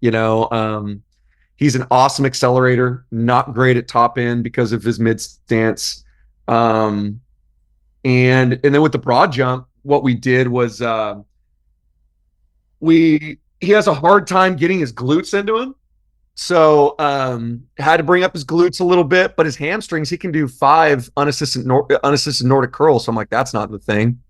[SPEAKER 3] he's an awesome accelerator, not great at top end because of his mid stance. And then with the broad jump, what we did was, he has a hard time getting his glutes into him. So, had to bring up his glutes a little bit, but his hamstrings, he can do 5 unassisted Nordic curls. So I'm like, that's not the thing.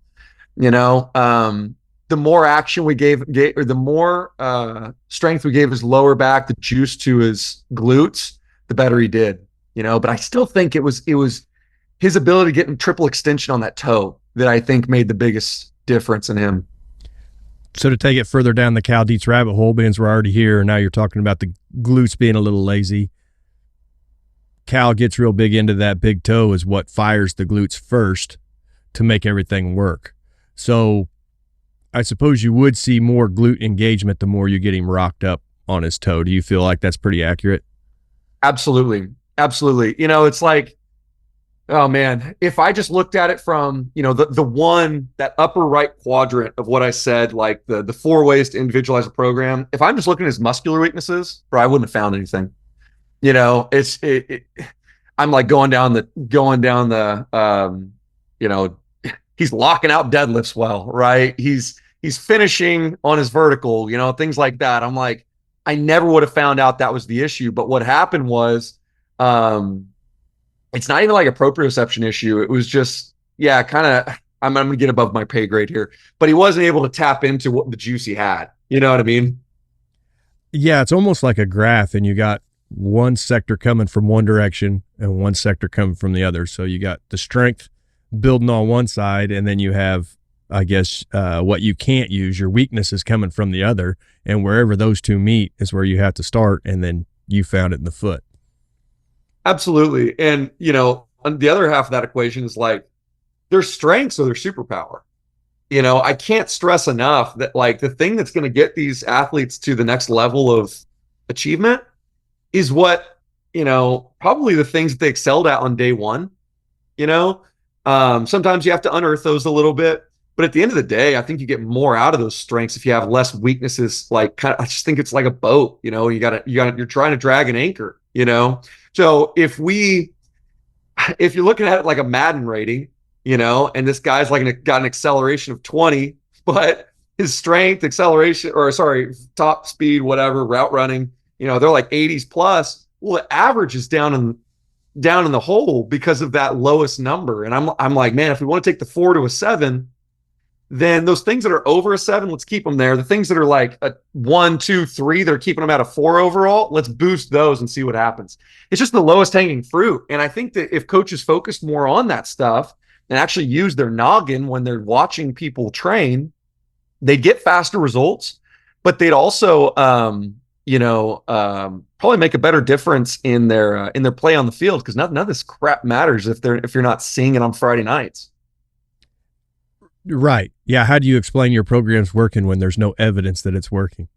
[SPEAKER 3] The more action we gave or the more strength we gave his lower back, the juice to his glutes, the better he did, but I still think it was his ability to get in triple extension on that toe that I think made the biggest difference in him.
[SPEAKER 2] So to take it further down the Cal Dietz rabbit hole, being we're already here, and now you're talking about the glutes being a little lazy. Cal gets real big into that big toe is what fires the glutes first to make everything work. So I suppose you would see more glute engagement the more you get him rocked up on his toe. Do you feel like that's pretty accurate?
[SPEAKER 3] Absolutely. Absolutely. It's like, oh man, if I just looked at it from, that upper right quadrant of what I said, like the 4 ways to individualize a program, if I'm just looking at his muscular weaknesses, bro, I wouldn't have found anything. I'm like going down the, he's locking out deadlifts well, right? He's finishing on his vertical, things like that. I'm like, I never would have found out that was the issue. But what happened was, it's not even like a proprioception issue. It was just, kind of, I'm going to get above my pay grade here, but he wasn't able to tap into what the juice he had. You know what I mean?
[SPEAKER 2] Yeah, it's almost like a graph, and you got one sector coming from one direction and one sector coming from the other. So you got the strength building on one side, and then you have, I guess, what you can't use, your weakness is coming from the other, and wherever those two meet is where you have to start, and then you found it in the foot.
[SPEAKER 3] Absolutely. And, on the other half of that equation is like, their strengths are their superpower. I can't stress enough that like the thing that's going to get these athletes to the next level of achievement is what, probably the things that they excelled at on day one, Sometimes you have to unearth those a little bit, but at the end of the day, I think you get more out of those strengths if you have less weaknesses. Like, I just think it's like a boat, you're trying to drag an anchor, So if you're looking at it like a Madden rating, and this guy's got an acceleration of 20, but his strength, acceleration, top speed, whatever, route running, they're like 80s plus. Well, the average is down in the hole because of that lowest number. And I'm like, man, if we want to take the 4 to a 7, then those things that are over a 7, let's keep them there. The things that are like a 1, 2, 3, they're keeping them at a 4 overall. Let's boost those and see what happens. It's just the lowest hanging fruit. And I think that if coaches focused more on that stuff and actually use their noggin when they're watching people train, they'd get faster results, but they'd also, probably make a better difference in their play on the field, because none of this crap matters if you're not seeing it on Friday nights.
[SPEAKER 2] Right. Yeah. How do you explain your program's working when there's no evidence that it's working?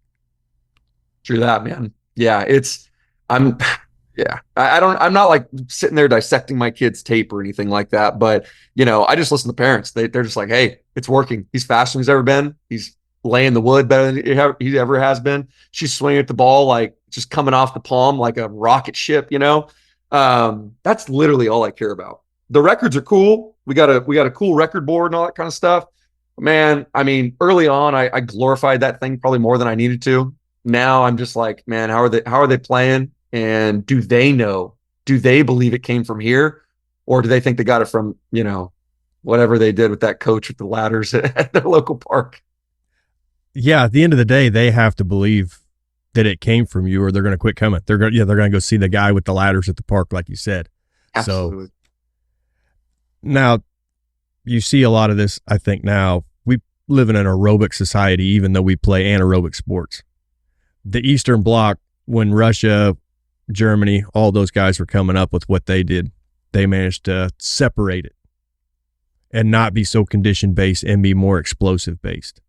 [SPEAKER 3] True that, man. Yeah. I'm not like sitting there dissecting my kid's tape or anything like that, but I just listen to parents. They're just like, hey, it's working. He's faster than he's ever been. He's laying the wood better than he ever has been. She's swinging at the ball like just coming off the palm like a rocket ship. That's literally all I care about. The records are cool. We got a cool record board and all that kind of stuff. Man, I mean, early on, I glorified that thing probably more than I needed to. Now I'm just like, man, how are they playing? And do they believe it came from here, or do they think they got it from, whatever they did with that coach with the ladders at their local park?
[SPEAKER 2] Yeah. At the end of the day, they have to believe that it came from you, or they're going to quit coming. They're going to go see the guy with the ladders at the park, like you said.
[SPEAKER 3] Absolutely.
[SPEAKER 2] So now you see a lot of this. I think now we live in an aerobic society, even though we play anaerobic sports. The Eastern Bloc, when Russia, Germany, all those guys were coming up with what they did, they managed to separate it and not be so condition based and be more explosive based.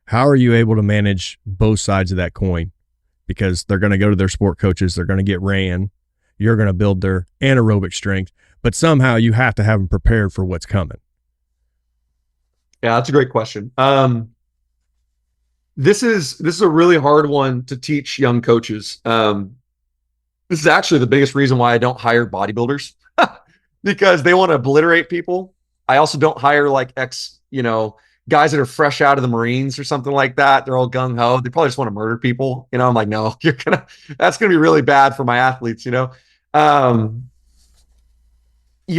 [SPEAKER 2] How are you able to manage both sides of that coin? Because they're going to go to their sport coaches, they're going to get ran, you're going to build their anaerobic strength, but somehow you have to have them prepared for what's coming.
[SPEAKER 3] Yeah, that's a great question. This is a really hard one to teach young coaches. This is actually the biggest reason why I don't hire bodybuilders, because they want to obliterate people. I also don't hire like guys that are fresh out of the Marines or something like that. They're all gung ho. They probably just want to murder people. I'm like, no, that's going to be really bad for my athletes. You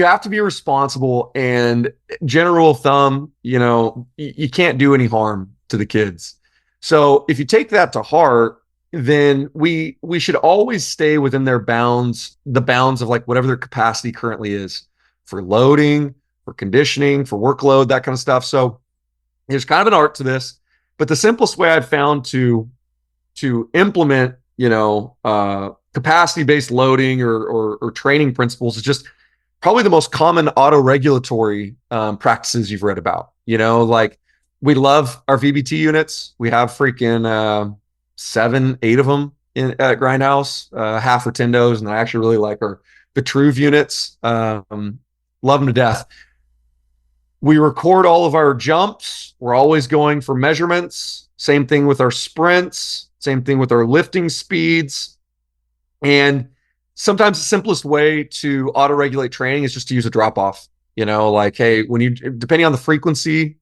[SPEAKER 3] have to be responsible, and general rule of thumb, you can't do any harm to the kids. So if you take that to heart, then we should always stay within the bounds of like whatever their capacity currently is for loading, for conditioning, for workload, that kind of stuff. So there's kind of an art to this, but the simplest way I've found to implement, capacity-based loading or training principles is just probably the most common auto-regulatory practices you've read about. Like we love our VBT units. We have freaking 7, 8 of them at Grindhäus, half for Tendos, and I actually really like our Vitruve units. Love them to death. We record all of our jumps. We're always going for measurements. Same thing with our sprints. Same thing with our lifting speeds. And sometimes the simplest way to auto-regulate training is just to use a drop-off. Like, hey, depending on the frequency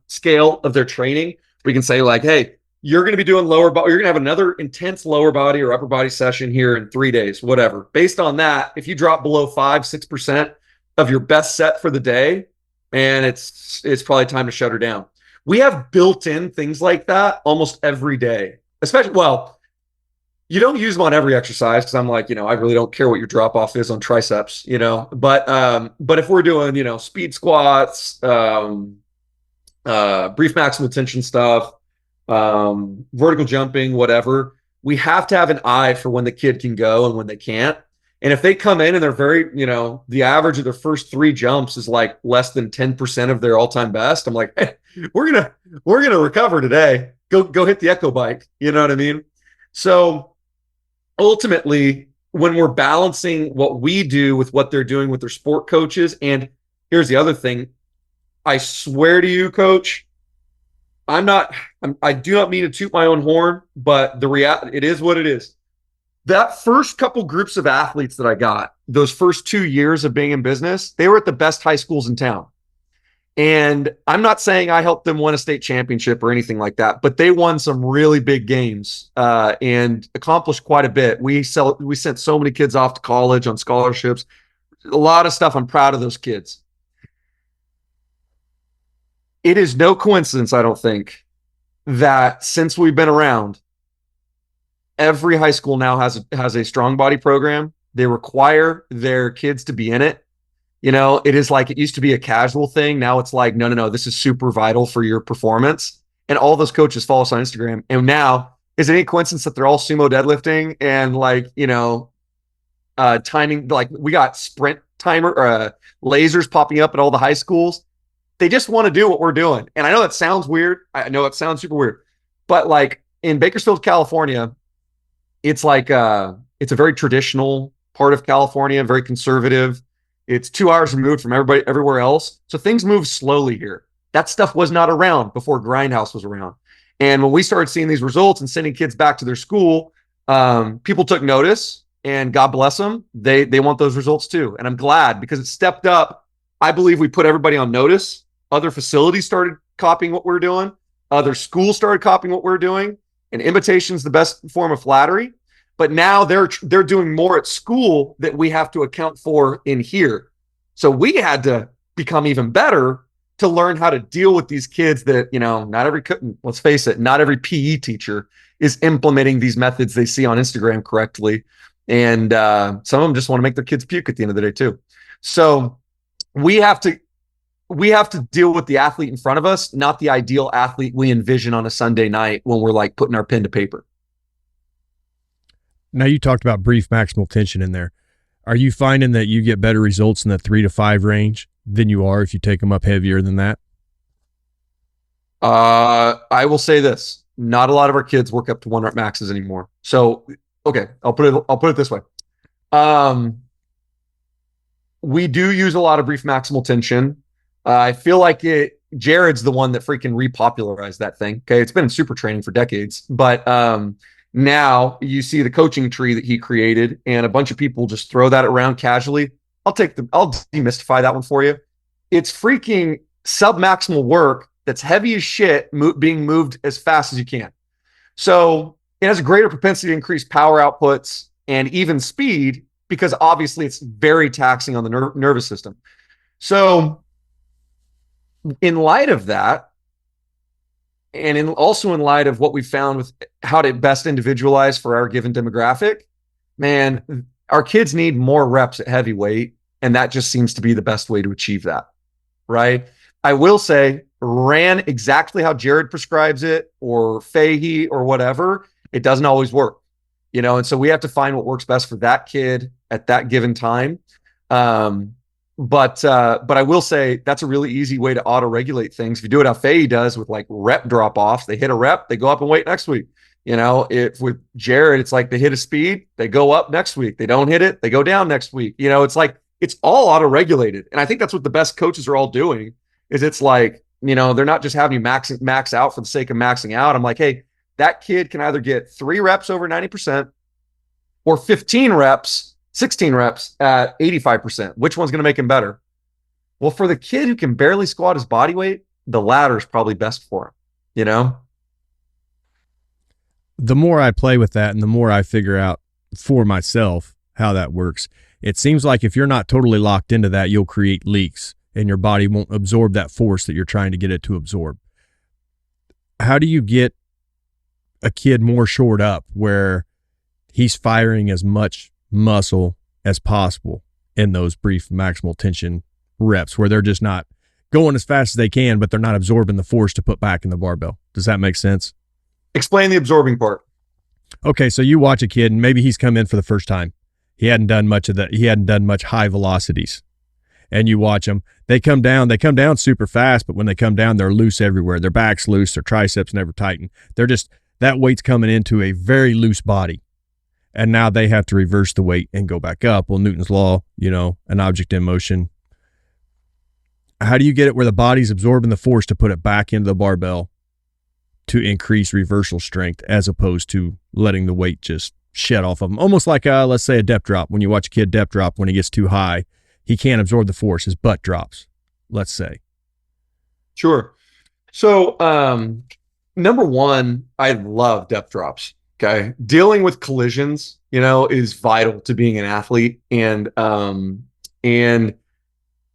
[SPEAKER 3] scale of their training, we can say like, hey, you're going to be doing lower body, you're going to have another intense lower body or upper body session here in 3 days, whatever. Based on that, if you drop below 5-6% of your best set for the day, and it's probably time to shut her down. We have built-in things like that almost every day. Especially, well, you don't use them on every exercise because I'm like, I really don't care what your drop-off is on triceps, But if we're doing, speed squats, brief maximal tension stuff, vertical jumping, whatever, we have to have an eye for when the kid can go and when they can't. And if they come in and they're very, the average of their first 3 jumps is like less than 10% of their all-time best, I'm like, hey, we're gonna recover today. Go hit the echo bike. You know what I mean? So ultimately, when we're balancing what we do with what they're doing with their sport coaches, and here's the other thing. I swear to you, coach, I do not mean to toot my own horn, but it is what it is. That first couple groups of athletes that I got, those first 2 years of being in business, they were at the best high schools in town. And I'm not saying I helped them win a state championship or anything like that, but they won some really big games and accomplished quite a bit. We sent so many kids off to college on scholarships, a lot of stuff. I'm proud of those kids. It is no coincidence, I don't think, that since we've been around, every high school now has a strong body program. They require their kids to be in it. It is like it used to be a casual thing. Now it's like, no, this is super vital for your performance. And all those coaches follow us on Instagram. And now, is it any coincidence that they're all sumo deadlifting and timing? Like we got sprint timer lasers popping up at all the high schools. They just want to do what we're doing. And I know that sounds weird. I know it sounds super weird. But like in Bakersfield, California, it's like it's a very traditional part of California, very conservative. It's 2 hours removed from everywhere else. So things move slowly here. That stuff was not around before Grindhäus was around. And when we started seeing these results and sending kids back to their school, people took notice, and God bless them. They want those results too. And I'm glad because it stepped up. I believe we put everybody on notice. Other facilities started copying what we're doing. Other schools started copying what we're doing. And imitation is the best form of flattery. But now they're doing more at school that we have to account for in here. So we had to become even better to learn how to deal with these kids that, let's face it, not every PE teacher is implementing these methods they see on Instagram correctly. And some of them just want to make their kids puke at the end of the day too. So we have to deal with the athlete in front of us, not the ideal athlete we envision on a Sunday night when we're like putting our pen to paper.
[SPEAKER 2] Now you talked about brief maximal tension in there. Are you finding that you get better results in the 3 to 5 range than you are if you take them up heavier than that?
[SPEAKER 3] I will say this: not a lot of our kids work up to 1 rep maxes anymore. So, okay, I'll put it this way. We do use a lot of brief maximal tension. I feel like Jared's the one that freaking repopularized that thing. Okay, it's been in super training for decades, but now you see the coaching tree that he created, and a bunch of people just throw that around casually. I'll demystify that one for you. It's freaking sub-maximal work that's heavy as shit, being moved as fast as you can. So it has a greater propensity to increase power outputs and even speed because obviously it's very taxing on the nervous system. So in light of that, and also in light of what we found with how to best individualize for our given demographic, man, our kids need more reps at heavyweight, and that just seems to be the best way to achieve that, right? I will say, ran exactly how Jared prescribes it, or Fahey, or whatever, it doesn't always work, and so we have to find what works best for that kid at that given time. But I will say that's a really easy way to auto-regulate things. If you do it how Fahey does with like rep drop-offs, they hit a rep, they go up and wait next week. If with Jared, it's like they hit a speed, they go up next week. They don't hit it, they go down next week. It's like it's all auto-regulated. And I think that's what the best coaches are all doing, is it's like, they're not just having you max out for the sake of maxing out. I'm like, hey, that kid can either get 3 reps over 90% or 16 reps at 85%. Which one's going to make him better? Well, for the kid who can barely squat his body weight, the latter is probably best for him,
[SPEAKER 2] The more I play with that and the more I figure out for myself how that works, it seems like if you're not totally locked into that, you'll create leaks and your body won't absorb that force that you're trying to get it to absorb. How do you get a kid more shored up where he's firing as much muscle as possible in those brief maximal tension reps, where they're just not going as fast as they can, but they're not absorbing the force to put back in the barbell? Does that make sense?
[SPEAKER 3] Explain the absorbing part.
[SPEAKER 2] Okay, so you watch a kid and maybe he's come in for the first time. He hadn't done much high velocities. And you watch them, they come down super fast, but when they come down, they're loose everywhere. Their back's loose, their triceps never tighten. That weight's coming into a very loose body. And now they have to reverse the weight and go back up. Well, Newton's law, an object in motion How do you get it where the body's absorbing the force to put it back into the barbell to increase reversal strength as opposed to letting the weight just shed off of them? Almost like, let's say, a depth drop. When you watch a kid depth drop, when he gets too high, he can't absorb the force. His butt drops, let's say.
[SPEAKER 3] Sure. So, number one, I love depth drops. Okay. Dealing with collisions, is vital to being an athlete. And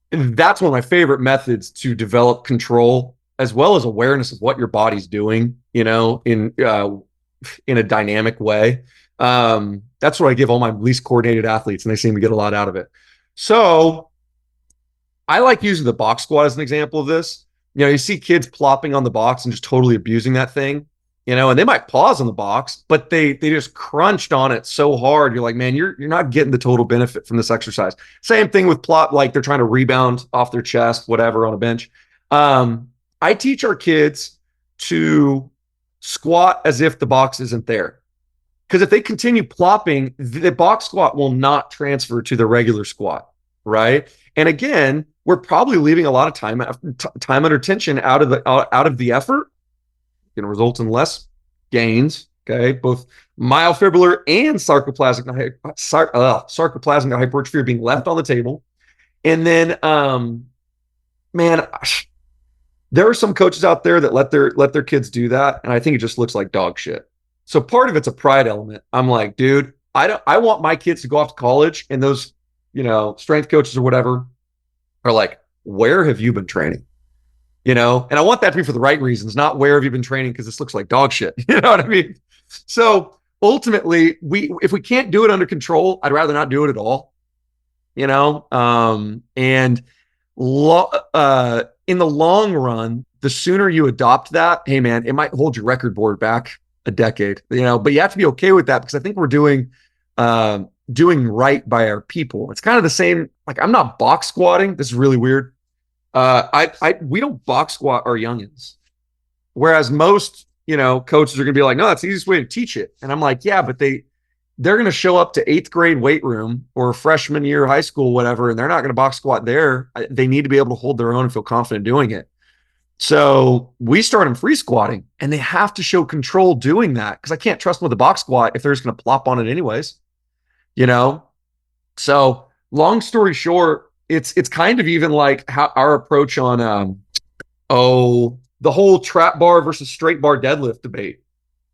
[SPEAKER 3] that's one of my favorite methods to develop control as well as awareness of what your body's doing, in a dynamic way. That's what I give all my least coordinated athletes, and they seem to get a lot out of it. So I like using the box squat as an example of this. You see kids plopping on the box and just totally abusing that thing, and they might pause on the box, but they just crunched on it so hard. You're like, man, you're not getting the total benefit from this exercise. Same thing with plop, like they're trying to rebound off their chest, whatever, on a bench. I teach our kids to squat as if the box isn't there. Because if they continue plopping, the box squat will not transfer to the regular squat, right? And again, we're probably leaving a lot of time under tension out of the effort. Going to result in less gains. Okay, both myofibrillar and sarcoplasmic hypertrophy are being left on the table. And then, man, there are some coaches out there that let their kids do that, and I think it just looks like dog shit. So part of it's a pride element. I'm like, dude, I want my kids to go off to college, and those, strength coaches or whatever are like, where have you been training? And I want that to be for the right reasons, not where have you been training because this looks like dog shit. You know what I mean? So ultimately, if we can't do it under control, I'd rather not do it at all. In the long run, the sooner you adopt that, hey man, it might hold your record board back a decade, but you have to be okay with that because I think we're doing right by our people. It's kind of the same. Like, I'm not box squatting. This is really weird. We don't box squat our youngins. Whereas most, coaches are going to be like, no, that's the easiest way to teach it. And I'm like, yeah, but they're going to show up to 8th grade weight room or freshman year, high school, whatever. And they're not going to box squat there. They need to be able to hold their own and feel confident doing it. So we start them free squatting, and they have to show control doing that. Cause I can't trust them with a box squat if they're just going to plop on it anyways, So long story short, it's kind of even like how our approach on, the whole trap bar versus straight bar deadlift debate.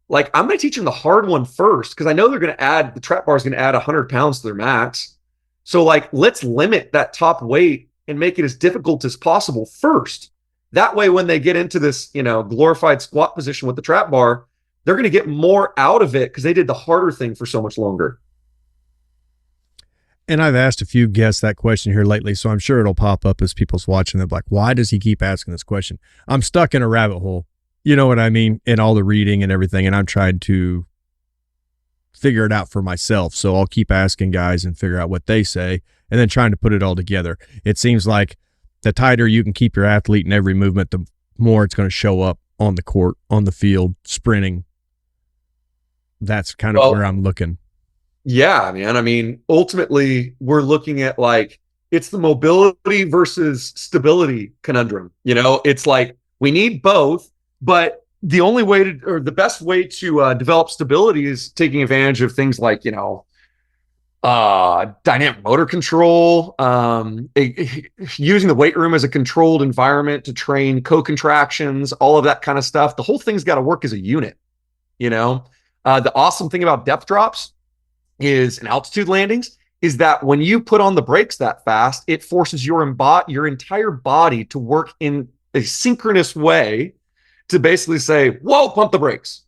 [SPEAKER 3] Like, I'm going to teach them the hard one first because I know the trap bar is going to add 100 pounds to their max. So like, let's limit that top weight and make it as difficult as possible first. That way, when they get into this, glorified squat position with the trap bar, they're going to get more out of it because they did the harder thing for so much longer.
[SPEAKER 2] And I've asked a few guests that question here lately, so I'm sure it'll pop up as people's watching. They're like, why does he keep asking this question? I'm stuck in a rabbit hole. You know what I mean? In all the reading and everything, and I'm trying to figure it out for myself. So I'll keep asking guys and figure out what they say, and then trying to put it all together. It seems like the tighter you can keep your athlete in every movement, the more it's going to show up on the court, on the field, sprinting. That's kind of where I'm looking.
[SPEAKER 3] Yeah, man. I mean, ultimately, we're looking at like, it's the mobility versus stability conundrum. It's like we need both, but the only way to, or the best way to develop stability is taking advantage of things like, dynamic motor control, using the weight room as a controlled environment to train co-contractions, all of that kind of stuff. The whole thing's got to work as a unit. The awesome thing about depth drops is, and altitude landings, is that when you put on the brakes that fast, it forces your entire body to work in a synchronous way to basically say, whoa, pump the brakes.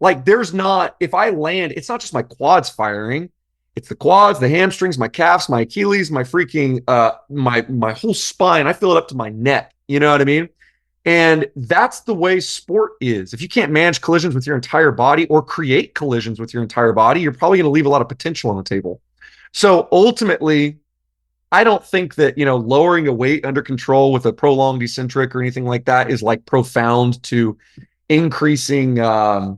[SPEAKER 3] Like, if I land, it's not just my quads firing. It's the quads, the hamstrings, my calves, my Achilles, my freaking, my whole spine. I feel it up to my neck. You know what I mean? And that's the way sport is. If you can't manage collisions with your entire body or create collisions with your entire body, you're probably going to leave a lot of potential on the table. So ultimately, I don't think that, lowering a weight under control with a prolonged eccentric or anything like that is like profound to increasing, what's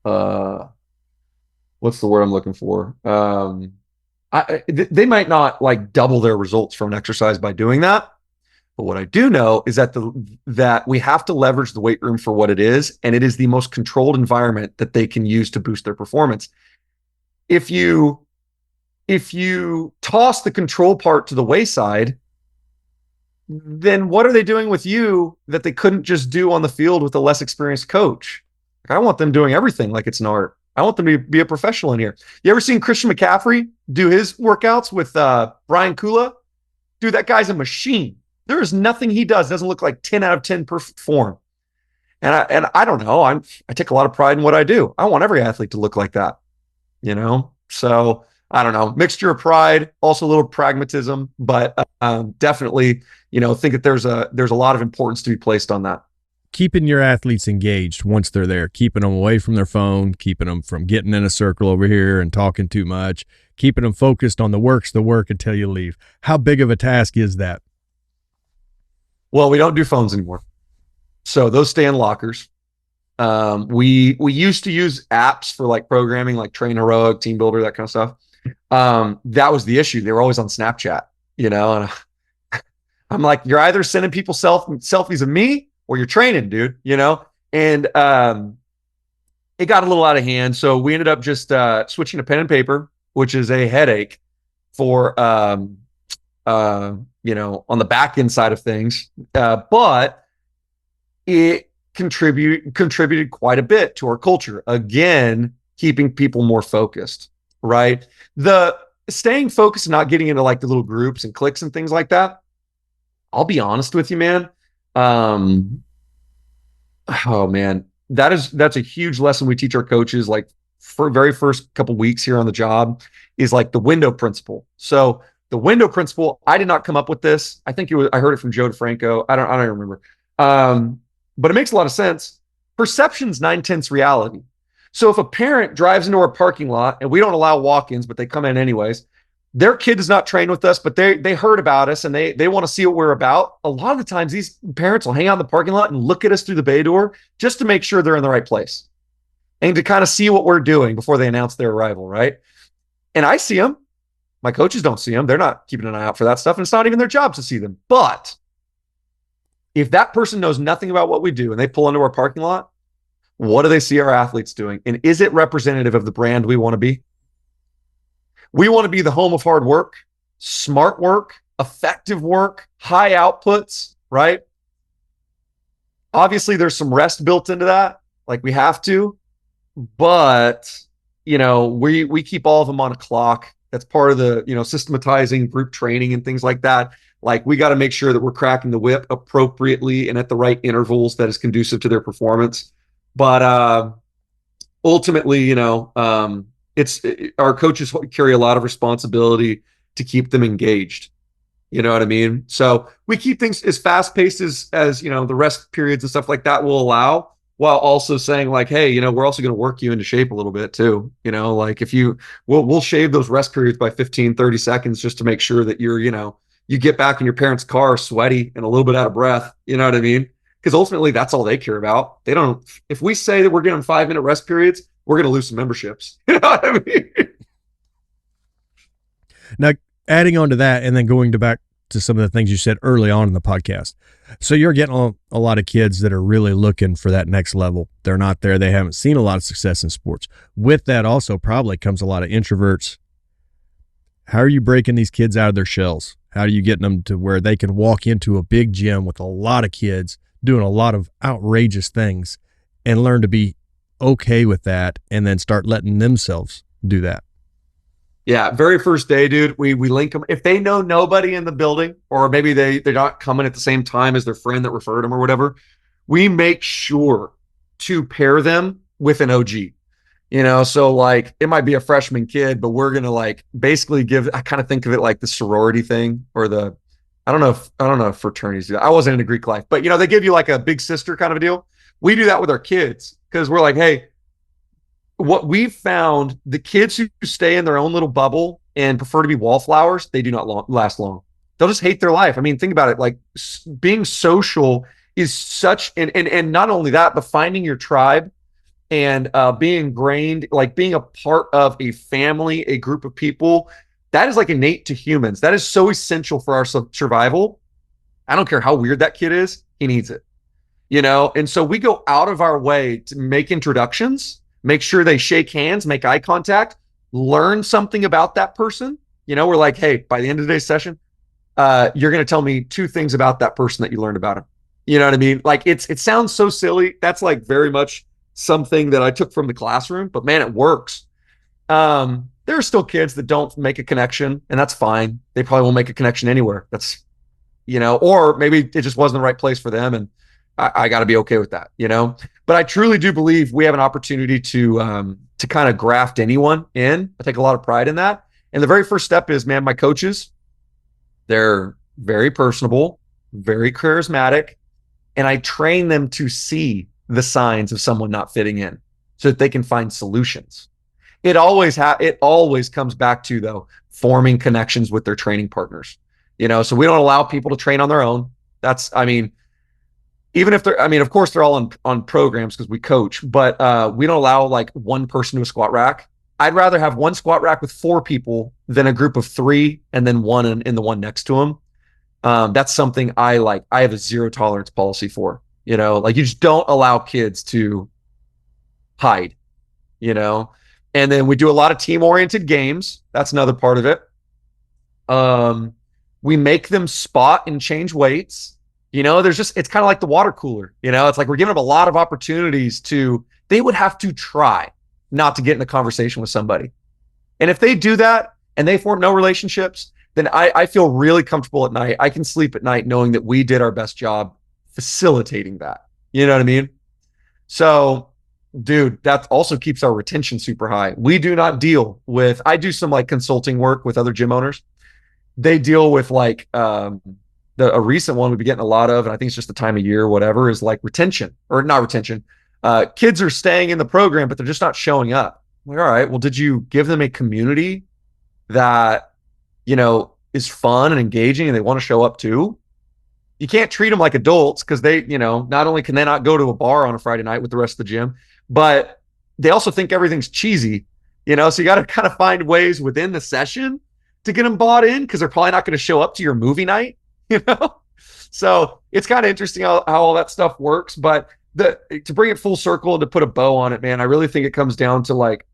[SPEAKER 3] the word I'm looking for? They might not like double their results from an exercise by doing that. But what I do know is that we have to leverage the weight room for what it is, and it is the most controlled environment that they can use to boost their performance. If you toss the control part to the wayside, then what are they doing with you that they couldn't just do on the field with a less experienced coach? Like, I want them doing everything like it's an art. I want them to be a professional in here. You ever seen Christian McCaffrey do his workouts with Brian Kula? Dude, that guy's a machine. There is nothing he doesn't look like 10 out of 10 perfect form. And I don't know. I take a lot of pride in what I do. I want every athlete to look like that, you know? So I don't know, mixture of pride, also a little pragmatism, but definitely, think that there's a lot of importance to be placed on that.
[SPEAKER 2] Keeping your athletes engaged once they're there, keeping them away from their phone, keeping them from getting in a circle over here and talking too much, keeping them focused on the work until you leave. How big of a task is that?
[SPEAKER 3] Well, we don't do phones anymore. So those stay in lockers. We used to use apps for like programming, like Train Heroic, Team Builder, that kind of stuff. That was the issue. They were always on Snapchat, and I'm like, you're either sending people selfies of me or you're training, dude, and it got a little out of hand. So we ended up just switching to pen and paper, which is a headache for, on the back end side of things. But it contributed quite a bit to our culture. Again, keeping people more focused, right? The staying focused and not getting into like the little groups and cliques and things like that. I'll be honest with you, man. Oh man, that's a huge lesson we teach our coaches. Like for very first couple weeks here on the job is like the window principle. So the window principle, I did not come up with this. I think I heard it from Joe DeFranco. I don't remember. But it makes a lot of sense. Perception's 9/10 reality. So if a parent drives into our parking lot and we don't allow walk-ins, but they come in anyways, their kid does not train with us, but they heard about us and they want to see what we're about. A lot of the times these parents will hang out in the parking lot and look at us through the bay door just to make sure they're in the right place and to kind of see what we're doing before they announce their arrival, right? And I see them. My coaches don't see them. They're not keeping an eye out for that stuff, and it's not even their job to see them. But if that person knows nothing about what we do and they pull into our parking lot, what do they see our athletes doing? And is it representative of the brand we want to be? We want to be the home of hard work, smart work, effective work, high outputs, right? Obviously, there's some rest built into that, like we have to, but we keep all of them on a clock. That's part of the systematizing group training and things like that. Like we got to make sure that we're cracking the whip appropriately and at the right intervals that is conducive to their performance. But ultimately, our coaches carry a lot of responsibility to keep them engaged. You know what I mean? So we keep things as fast paced as the rest periods and stuff like that will allow, while also saying like, hey, we're also going to work you into shape a little bit too. Like if we'll shave those rest periods by 15, 30 seconds just to make sure that you get back in your parents' car sweaty and a little bit out of breath. You know what I mean? Because ultimately that's all they care about. If we say that we're getting 5-minute rest periods, we're going to lose some memberships. You know what I mean?
[SPEAKER 2] Now, adding on to that and then going back to some of the things you said early on in the podcast. So you're getting a lot of kids that are really looking for that next level. They're not there. They haven't seen a lot of success in sports. With that also probably comes a lot of introverts. How are you breaking these kids out of their shells? How are you getting them to where they can walk into a big gym with a lot of kids doing a lot of outrageous things and learn to be okay with that and then start letting themselves do that?
[SPEAKER 3] Yeah, very first day, dude, we link them. If they know nobody in the building, or maybe they're not coming at the same time as their friend that referred them or whatever, we make sure to pair them with an OG. So like it might be a freshman kid, but we're gonna like basically I kind of think of it like the sorority thing, or I don't know if fraternities do that. I wasn't into Greek life, but they give you like a big sister kind of a deal. We do that with our kids because we're like, hey, what we've found, the kids who stay in their own little bubble and prefer to be wallflowers, they do not last long. They'll just hate their life. I mean, think about it. Like being social is such, and not only that, but finding your tribe and being ingrained, like being a part of a family, a group of people, that is like innate to humans. That is so essential for our survival. I don't care how weird that kid is, he needs it. And so we go out of our way to make introductions, make sure they shake hands, make eye contact, learn something about that person. We're like, hey, by the end of today's session, you're going to tell me 2 things about that person that you learned about him. You know what I mean? Like it sounds so silly. That's like very much something that I took from the classroom, but man, it works. There are still kids that don't make a connection, and that's fine. They probably won't make a connection anywhere. That's, or maybe it just wasn't the right place for them. And I got to be okay with that, but I truly do believe we have an opportunity to kind of graft anyone in. I take a lot of pride in that. And the very first step is, man, my coaches, they're very personable, very charismatic, and I train them to see the signs of someone not fitting in so that they can find solutions. It always comes back to, though, forming connections with their training partners. So we don't allow people to train on their own. Even if of course they're all on programs because we coach, but we don't allow like one person to a squat rack. I'd rather have one squat rack with 4 people than a group of 3 and then one in the one next to them. That's something I like. I have a 0 tolerance policy for, like you just don't allow kids to hide, and then we do a lot of team oriented games. That's another part of it. We make them spot and change weights. It's kind of like the water cooler, it's like we're giving them a lot of opportunities they would have to try not to get in a conversation with somebody. And if they do that and they form no relationships, then I feel really comfortable at night. I can sleep at night knowing that we did our best job facilitating that. You know what I mean? So, dude, that also keeps our retention super high. We do not deal with, I do some like consulting work with other gym owners. They deal with like, a recent one we've been getting a lot of, and I think it's just the time of year, whatever, is like retention or not retention. Kids are staying in the program, but they're just not showing up. I'm like, all right, well, did you give them a community that, is fun and engaging and they want to show up too? You can't treat them like adults because they, not only can they not go to a bar on a Friday night with the rest of the gym, but they also think everything's cheesy, so you got to kind of find ways within the session to get them bought in because they're probably not going to show up to your movie night. So it's kind of interesting how all that stuff works, but to bring it full circle and to put a bow on it, man, I really think it comes down to like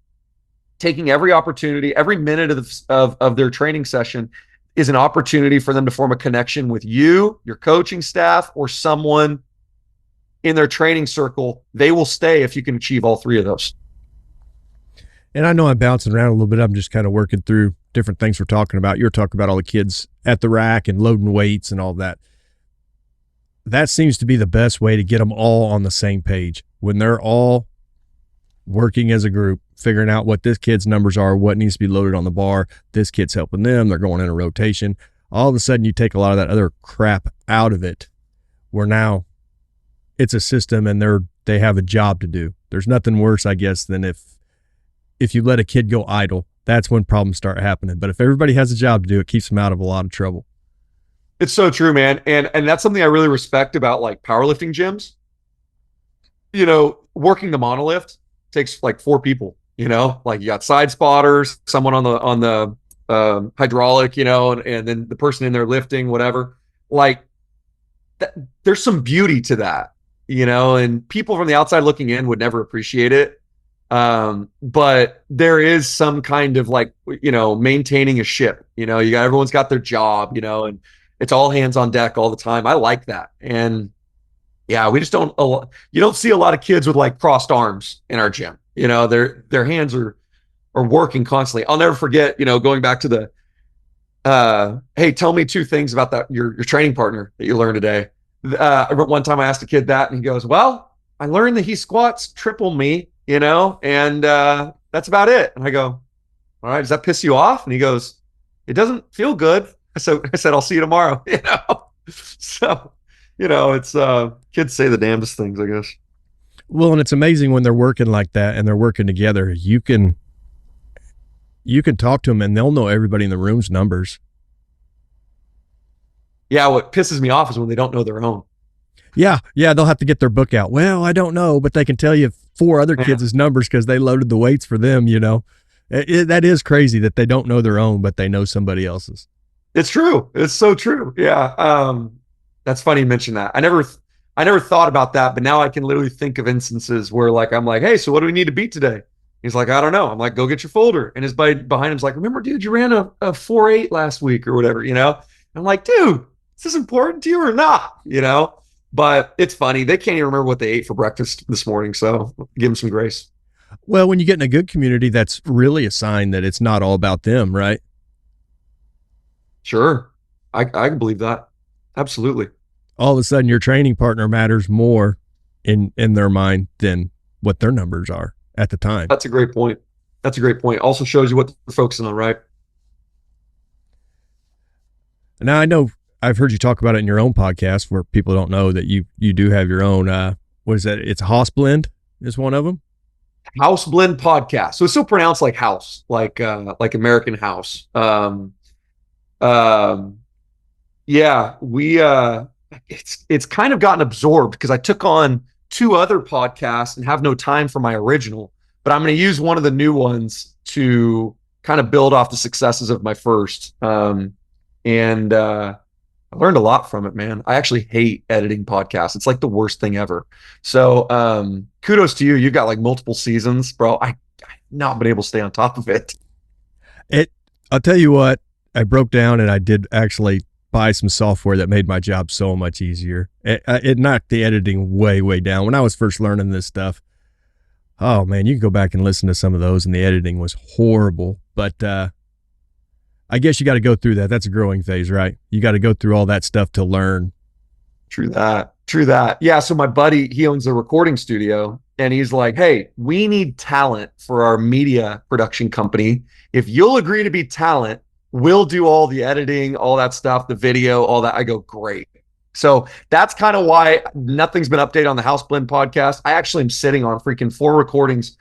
[SPEAKER 3] taking every opportunity, every minute of their training session is an opportunity for them to form a connection with you, your coaching staff, or someone in their training circle. They will stay if you can achieve all 3 of those.
[SPEAKER 2] And I know I'm bouncing around a little bit. I'm just kind of working through different things we're talking about. You're talking about all the kids at the rack and loading weights and all that. That seems to be the best way to get them all on the same page. When they're all working as a group, figuring out what this kid's numbers are, what needs to be loaded on the bar, this kid's helping them, they're going in a rotation. All of a sudden you take a lot of that other crap out of it, where now it's a system and they have a job to do. There's nothing worse, I guess, than if you let a kid go idle. That's when problems start happening. But if everybody has a job to do, it keeps them out of a lot of trouble.
[SPEAKER 3] It's so true, man. And that's something I really respect about like powerlifting gyms. Working the monolift takes like 4 people, like you got side spotters, someone on the hydraulic, and then the person in there lifting, whatever. Like there's some beauty to that, and people from the outside looking in would never appreciate it. But there is some kind of like, maintaining a ship, everyone's got their job, and it's all hands on deck all the time. I like that. And yeah, we just you don't see a lot of kids with like crossed arms in our gym. Their hands are working constantly. I'll never forget, going back to the, hey, tell me 2 things about that, your training partner that you learned today. One time I asked a kid that and he goes, well, I learned that he squats triple me, and that's about it. And I go, all right, does that piss you off? And he goes, it doesn't feel good. I said, I'll see you tomorrow, So, it's kids say the damnedest things, I guess.
[SPEAKER 2] Well, and it's amazing when they're working like that and they're working together. You can talk to them and they'll know everybody in the room's numbers.
[SPEAKER 3] Yeah, what pisses me off is when they don't know their own.
[SPEAKER 2] Yeah, they'll have to get their book out. Well, I don't know, but they can tell you 4 other kids' numbers because they loaded the weights for them, That is crazy that they don't know their own, but they know somebody else's.
[SPEAKER 3] It's true. It's so true. Yeah. That's funny you mentioned that. I never thought about that, but now I can literally think of instances where like I'm like, hey, so what do we need to beat today? He's like, I don't know. I'm like, go get your folder. And his buddy behind him's like, remember, dude, you ran a 4.8 last week or whatever, you know? I'm like, dude, is this important to you or not? You know? But it's funny. They can't even remember what they ate for breakfast this morning. So give them some grace.
[SPEAKER 2] Well, when you get in a good community, that's really a sign that it's not all about them, right?
[SPEAKER 3] Sure. I can believe that. Absolutely.
[SPEAKER 2] All of a sudden your training partner matters more in their mind than what their numbers are at the time.
[SPEAKER 3] That's a great point. Also shows you what they're focusing on, right?
[SPEAKER 2] Now, I know I've heard you talk about it in your own podcast where people don't know that you do have your own, what is that? It's Haus Blend is one of them.
[SPEAKER 3] Haus Blend podcast. So it's still pronounced like house, like American House. Yeah, it's kind of gotten absorbed because I took on 2 other podcasts and have no time for my original, but I'm going to use one of the new ones to kind of build off the successes of my first. And I learned a lot from it, man. I actually hate editing podcasts. It's like the worst thing ever. So kudos to you. You've got like multiple seasons, bro. I've not been able to stay on top of it.
[SPEAKER 2] I'll tell you what, I broke down and I did actually buy some software that made my job so much easier. It knocked the editing way, way down. When I was first learning this stuff, oh man, you can go back and listen to some of those and the editing was horrible. But I guess you got to go through that. That's a growing phase, right? You got to go through all that stuff to learn.
[SPEAKER 3] True that. Yeah. So my buddy, he owns a recording studio and he's like, hey, we need talent for our media production company. If you'll agree to be talent, we'll do all the editing, all that stuff, the video, all that. I go, great. So that's kind of why nothing's been updated on the Haus Blend podcast. I actually am sitting on freaking 4 recordings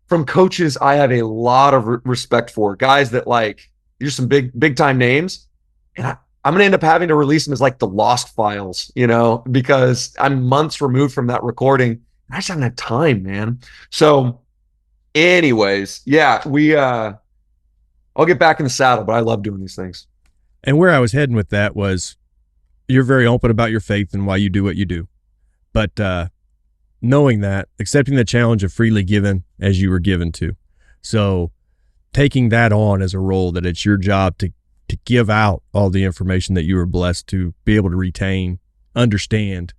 [SPEAKER 3] from coaches I have a lot of respect for, guys that like, here's some big time names. And I'm going to end up having to release them as like the lost files, you know, because I'm months removed from that recording. I just haven't had time, man. So anyways, yeah, I'll get back in the saddle, but I love doing these things.
[SPEAKER 2] And where I was heading with that was you're very open about your faith and why you do what you do. But knowing that, accepting the challenge of freely given as you were given to. So taking that on as a role that it's your job to give out all the information that you were blessed to be able to retain, understand.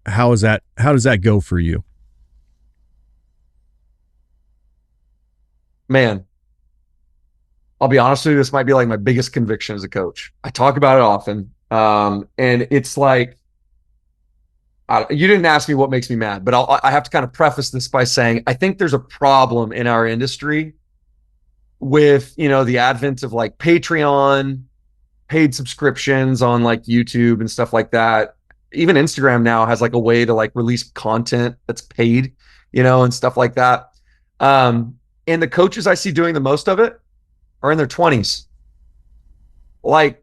[SPEAKER 2] How does that go for you?
[SPEAKER 3] Man, I'll be honest with you, this might be like my biggest conviction as a coach. I talk about it often. And it's like, you didn't ask me what makes me mad, but I have to kind of preface this by saying, I think there's a problem in our industry with, you know, the advent of like Patreon, paid subscriptions on like YouTube and stuff like that. Even Instagram now has like a way to like release content that's paid, you know, and stuff like that. And the coaches I see doing the most of it are in their 20s. Like,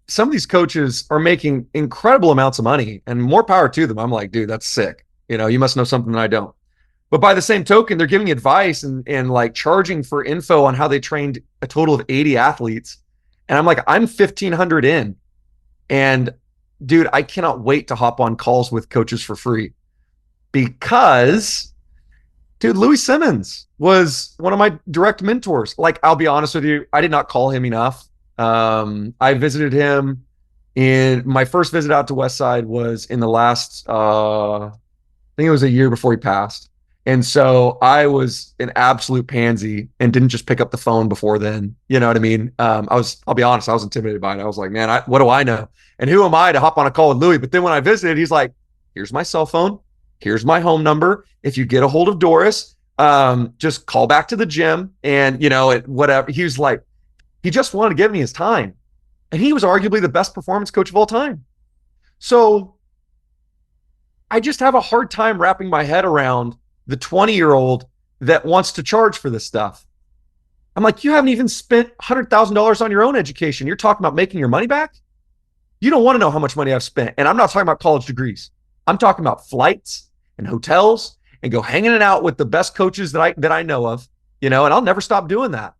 [SPEAKER 3] some of these coaches are making incredible amounts of money and more power to them. I'm like, dude, that's sick. You know, you must know something that I don't. But by the same token, they're giving advice and like charging for info on how they trained a total of 80 athletes. And I'm like, I'm 1,500 in. And dude, I cannot wait to hop on calls with coaches for free because, dude, Louis Simmons was one of my direct mentors. Like, I'll be honest with you, I did not call him enough. I visited him in my first visit out to Westside was in the last, I think it was a year before he passed. And so I was an absolute pansy and didn't just pick up the phone before then. You know what I mean? I'll be honest, I was intimidated by it. I was like, man, what do I know? And who am I to hop on a call with Louis? But then when I visited, he's like, here's my cell phone. Here's my home number. If you get a hold of Doris, just call back to the gym and, you know, whatever. He was like, he just wanted to give me his time. And he was arguably the best performance coach of all time. So I just have a hard time wrapping my head around the 20-year-old that wants to charge for this stuff. I'm like, you haven't even spent $100,000 on your own education. You're talking about making your money back? You don't want to know how much money I've spent. And I'm not talking about college degrees. I'm talking about flights and hotels and go hanging it out with the best coaches that I know of, you know, and I'll never stop doing that.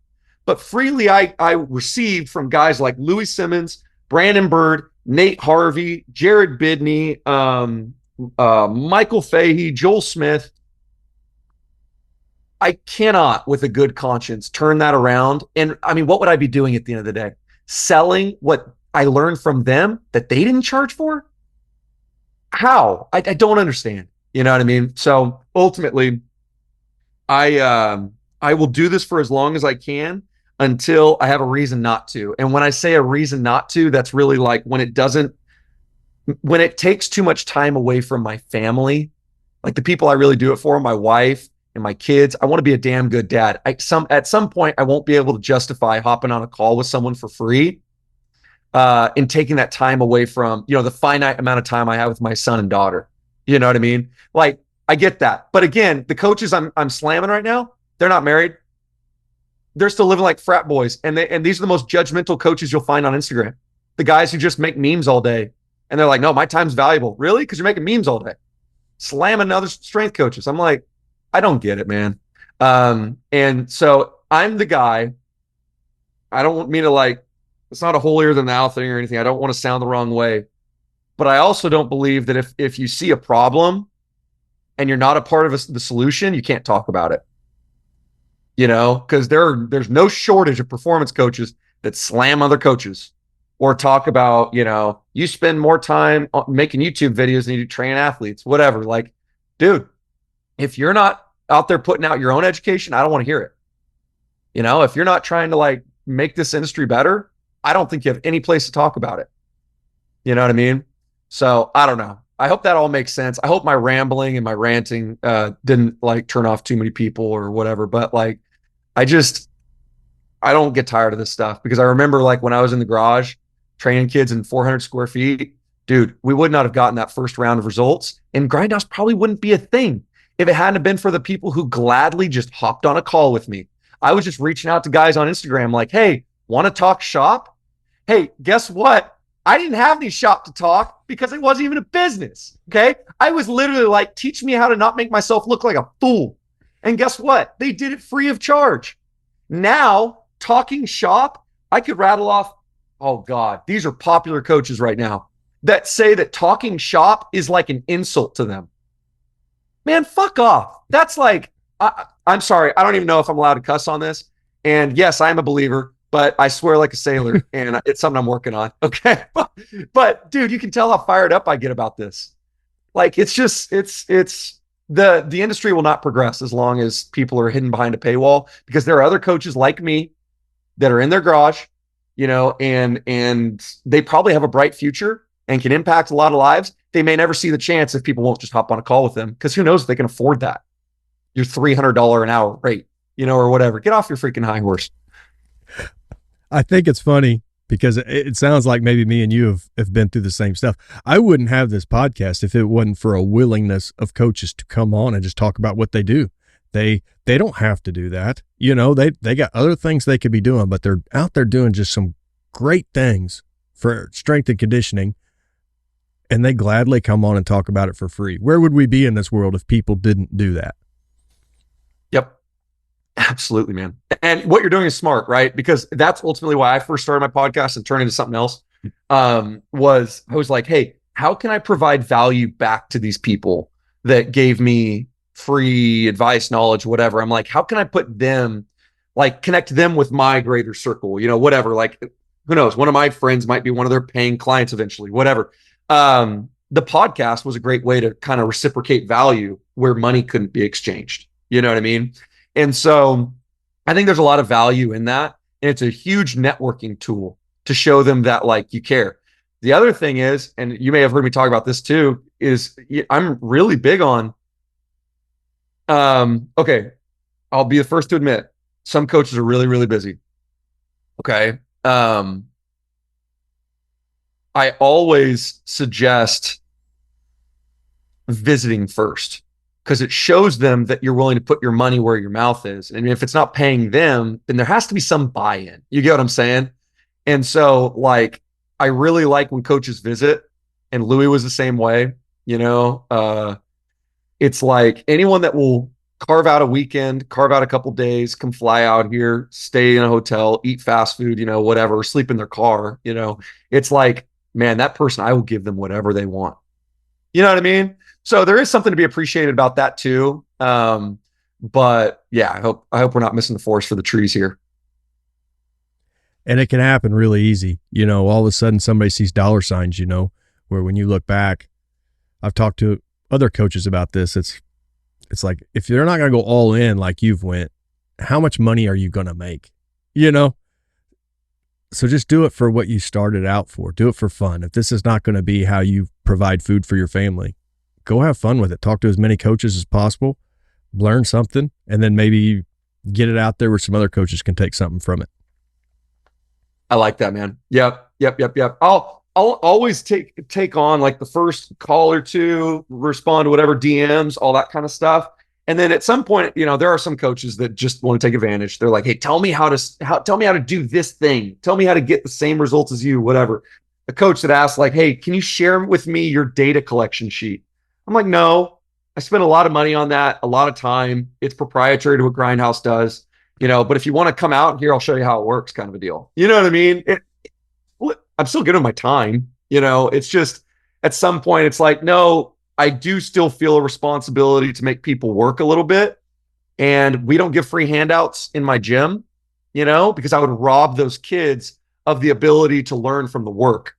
[SPEAKER 3] But freely I received from guys like Louis Simmons, Brandon Bird, Nate Harvey, Jared Bidney, Michael Fahey, Joel Smith. I cannot, with a good conscience, turn that around. And I mean, what would I be doing at the end of the day? Selling what I learned from them that they didn't charge for? How? I don't understand. You know what I mean? So ultimately, I will do this for as long as I can until I have a reason not to. And when I say a reason not to, that's really like when it takes too much time away from my family, like the people I really do it for, my wife and my kids. I want to be a damn good dad. At some point, I won't be able to justify hopping on a call with someone for free and taking that time away from, the finite amount of time I have with my son and daughter. You know what I mean? Like, I get that. But again, the coaches I'm slamming right now, they're not married. They're still living like frat boys. And these are the most judgmental coaches you'll find on Instagram. The guys who just make memes all day. And they're like, no, my time's valuable. Really? Because you're making memes all day. Slamming other strength coaches. I'm like, I don't get it, man. And so I'm the guy. I don't mean to it's not a holier than thou thing or anything. I don't want to sound the wrong way. But I also don't believe that if you see a problem and you're not a part of the solution, you can't talk about it. Because there's no shortage of performance coaches that slam other coaches or talk about, you spend more time making YouTube videos than you do training athletes, whatever. Like, dude, if you're not out there putting out your own education, I don't want to hear it. If you're not trying to make this industry better, I don't think you have any place to talk about it. You know what I mean? So I don't know. I hope that all makes sense. I hope my rambling and my ranting didn't turn off too many people or whatever. But I don't get tired of this stuff because I remember when I was in the garage training kids in 400 square feet, dude, we would not have gotten that first round of results, and Grindhouse probably wouldn't be a thing if it hadn't been for the people who gladly just hopped on a call with me. I was just reaching out to guys on Instagram like, hey, want to talk shop? Hey, guess what? I didn't have any shop to talk because it wasn't even a business. Okay. I was literally teach me how to not make myself look like a fool. And guess what? They did it free of charge. Now, talking shop, I could rattle off, oh God, these are popular coaches right now that say that talking shop is like an insult to them. Man, fuck off. That's I'm sorry. I don't even know if I'm allowed to cuss on this. And yes, I'm a believer, but I swear like a sailor, and it's something I'm working on. Okay. But dude, you can tell how fired up I get about this. It's the industry will not progress as long as people are hidden behind a paywall, because there are other coaches like me that are in their garage, and they probably have a bright future and can impact a lot of lives. They may never see the chance if people won't just hop on a call with them, because who knows if they can afford that. Your $300 an hour rate, or whatever. Get off your freaking high horse.
[SPEAKER 2] I think it's funny because it sounds like maybe me and you have been through the same stuff. I wouldn't have this podcast if it wasn't for a willingness of coaches to come on and just talk about what they do. They don't have to do that. They got other things they could be doing, but they're out there doing just some great things for strength and conditioning. And they gladly come on and talk about it for free. Where would we be in this world if people didn't do that?
[SPEAKER 3] Yep. Absolutely, man. And what you're doing is smart, right? Because that's ultimately why I first started my podcast and turned into something else. I was like, hey, how can I provide value back to these people that gave me free advice, knowledge, whatever? I'm like, how can I put them, connect them with my greater circle, whatever, who knows? One of my friends might be one of their paying clients eventually, whatever. The podcast was a great way to kind of reciprocate value where money couldn't be exchanged. You know what I mean? And so I think there's a lot of value in that. And it's a huge networking tool to show them that you care. The other thing is, and you may have heard me talk about this too, is I'm really big on, okay, I'll be the first to admit some coaches are really, really busy. Okay. I always suggest visiting first, because it shows them that you're willing to put your money where your mouth is. And if it's not paying them, then there has to be some buy-in. You get what I'm saying? And so I really like when coaches visit, and Louis was the same way, it's anyone that will carve out a weekend, carve out a couple days, come fly out here, stay in a hotel, eat fast food, whatever, sleep in their car, it's man, that person, I will give them whatever they want. You know what I mean? So there is something to be appreciated about that too. But yeah, I hope we're not missing the forest for the trees here.
[SPEAKER 2] And it can happen really easy. All of a sudden somebody sees dollar signs, where when you look back, I've talked to other coaches about this. It's like, if you're not going to go all in like you've went, how much money are you going to make? So just do it for what you started out for. Do it for fun. If this is not going to be how you provide food for your family, go have fun with it. Talk to as many coaches as possible, learn something, and then maybe get it out there where some other coaches can take something from it.
[SPEAKER 3] I like that, man. Yep. I'll always take on like the first call or two, respond to whatever DMs, all that kind of stuff. And then at some point, there are some coaches that just want to take advantage. They're like, hey, tell me how to do this thing. Tell me how to get the same results as you, whatever. A coach that asks like, hey, can you share with me your data collection sheet? I'm like, no, I spent a lot of money on that, a lot of time. It's proprietary to what Grindhäus does, but if you want to come out here, I'll show you how it works, kind of a deal. You know what I mean? I'm still giving my time, it's just at some point it's like, no, I do still feel a responsibility to make people work a little bit. And we don't give free handouts in my gym, because I would rob those kids of the ability to learn from the work.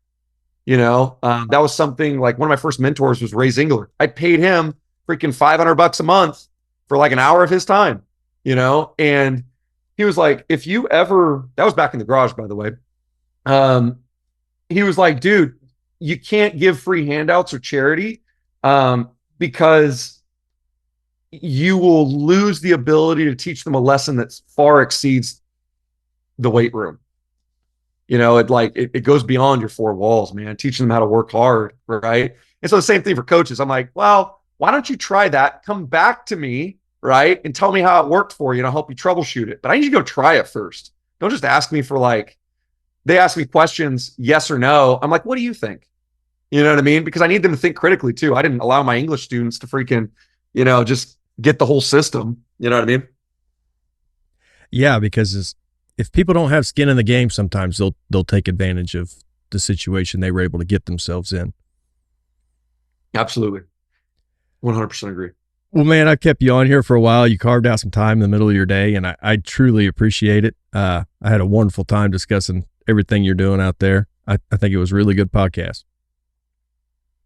[SPEAKER 3] That was something like one of my first mentors was Ray Zingler. I paid him freaking $500 a month for like an hour of his time, and he was like, that was back in the garage, by the way. He was like, dude, you can't give free handouts or charity because you will lose the ability to teach them a lesson that far exceeds the weight room. It goes beyond your four walls, man, teaching them how to work hard. Right. And so the same thing for coaches. I'm like, well, why don't you try that? Come back to me. Right. And tell me how it worked for you and I'll help you troubleshoot it. But I need you to go try it first. Don't just ask me they ask me questions, yes or no. I'm like, what do you think? You know what I mean? Because I need them to think critically too. I didn't allow my English students to freaking, just get the whole system. You know what I mean?
[SPEAKER 2] Yeah, because if people don't have skin in the game, sometimes they'll take advantage of the situation they were able to get themselves in.
[SPEAKER 3] Absolutely. 100% agree.
[SPEAKER 2] Well, man, I kept you on here for a while. You carved out some time in the middle of your day, and I truly appreciate it. I had a wonderful time discussing everything you're doing out there. I think it was a really good podcast.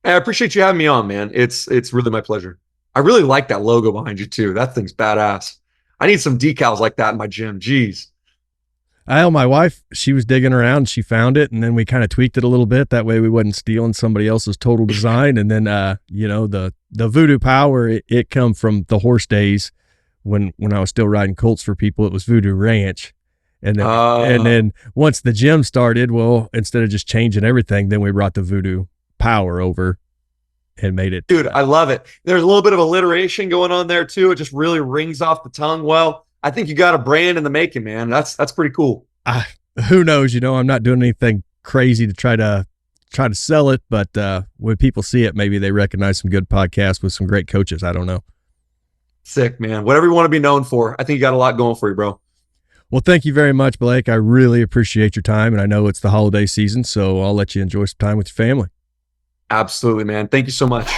[SPEAKER 3] I appreciate you having me on, man. It's really my pleasure. I really like that logo behind you too. That thing's badass. I need some decals like that in my gym. Jeez.
[SPEAKER 2] My wife, she was digging around and she found it, and then we kind of tweaked it a little bit. That way we wasn't stealing somebody else's total design. And then, the Voodoo Power, it come from the horse days when I was still riding colts for people. It was Voodoo Ranch. And then once the gym started, well, instead of just changing everything, then we brought the Voodoo Power over and made it.
[SPEAKER 3] Dude, I love it. There's a little bit of alliteration going on there too. It just really rings off the tongue well. I think you got a brand in the making, man. That's pretty cool.
[SPEAKER 2] Who knows? I'm not doing anything crazy to try to sell it, but when people see it, maybe they recognize some good podcasts with some great coaches. I don't know.
[SPEAKER 3] Sick, man. Whatever you want to be known for. I think you got a lot going for you, bro.
[SPEAKER 2] Well, thank you very much, Blake. I really appreciate your time, and I know it's the holiday season, so I'll let you enjoy some time with your family.
[SPEAKER 3] Absolutely, man. Thank you so much.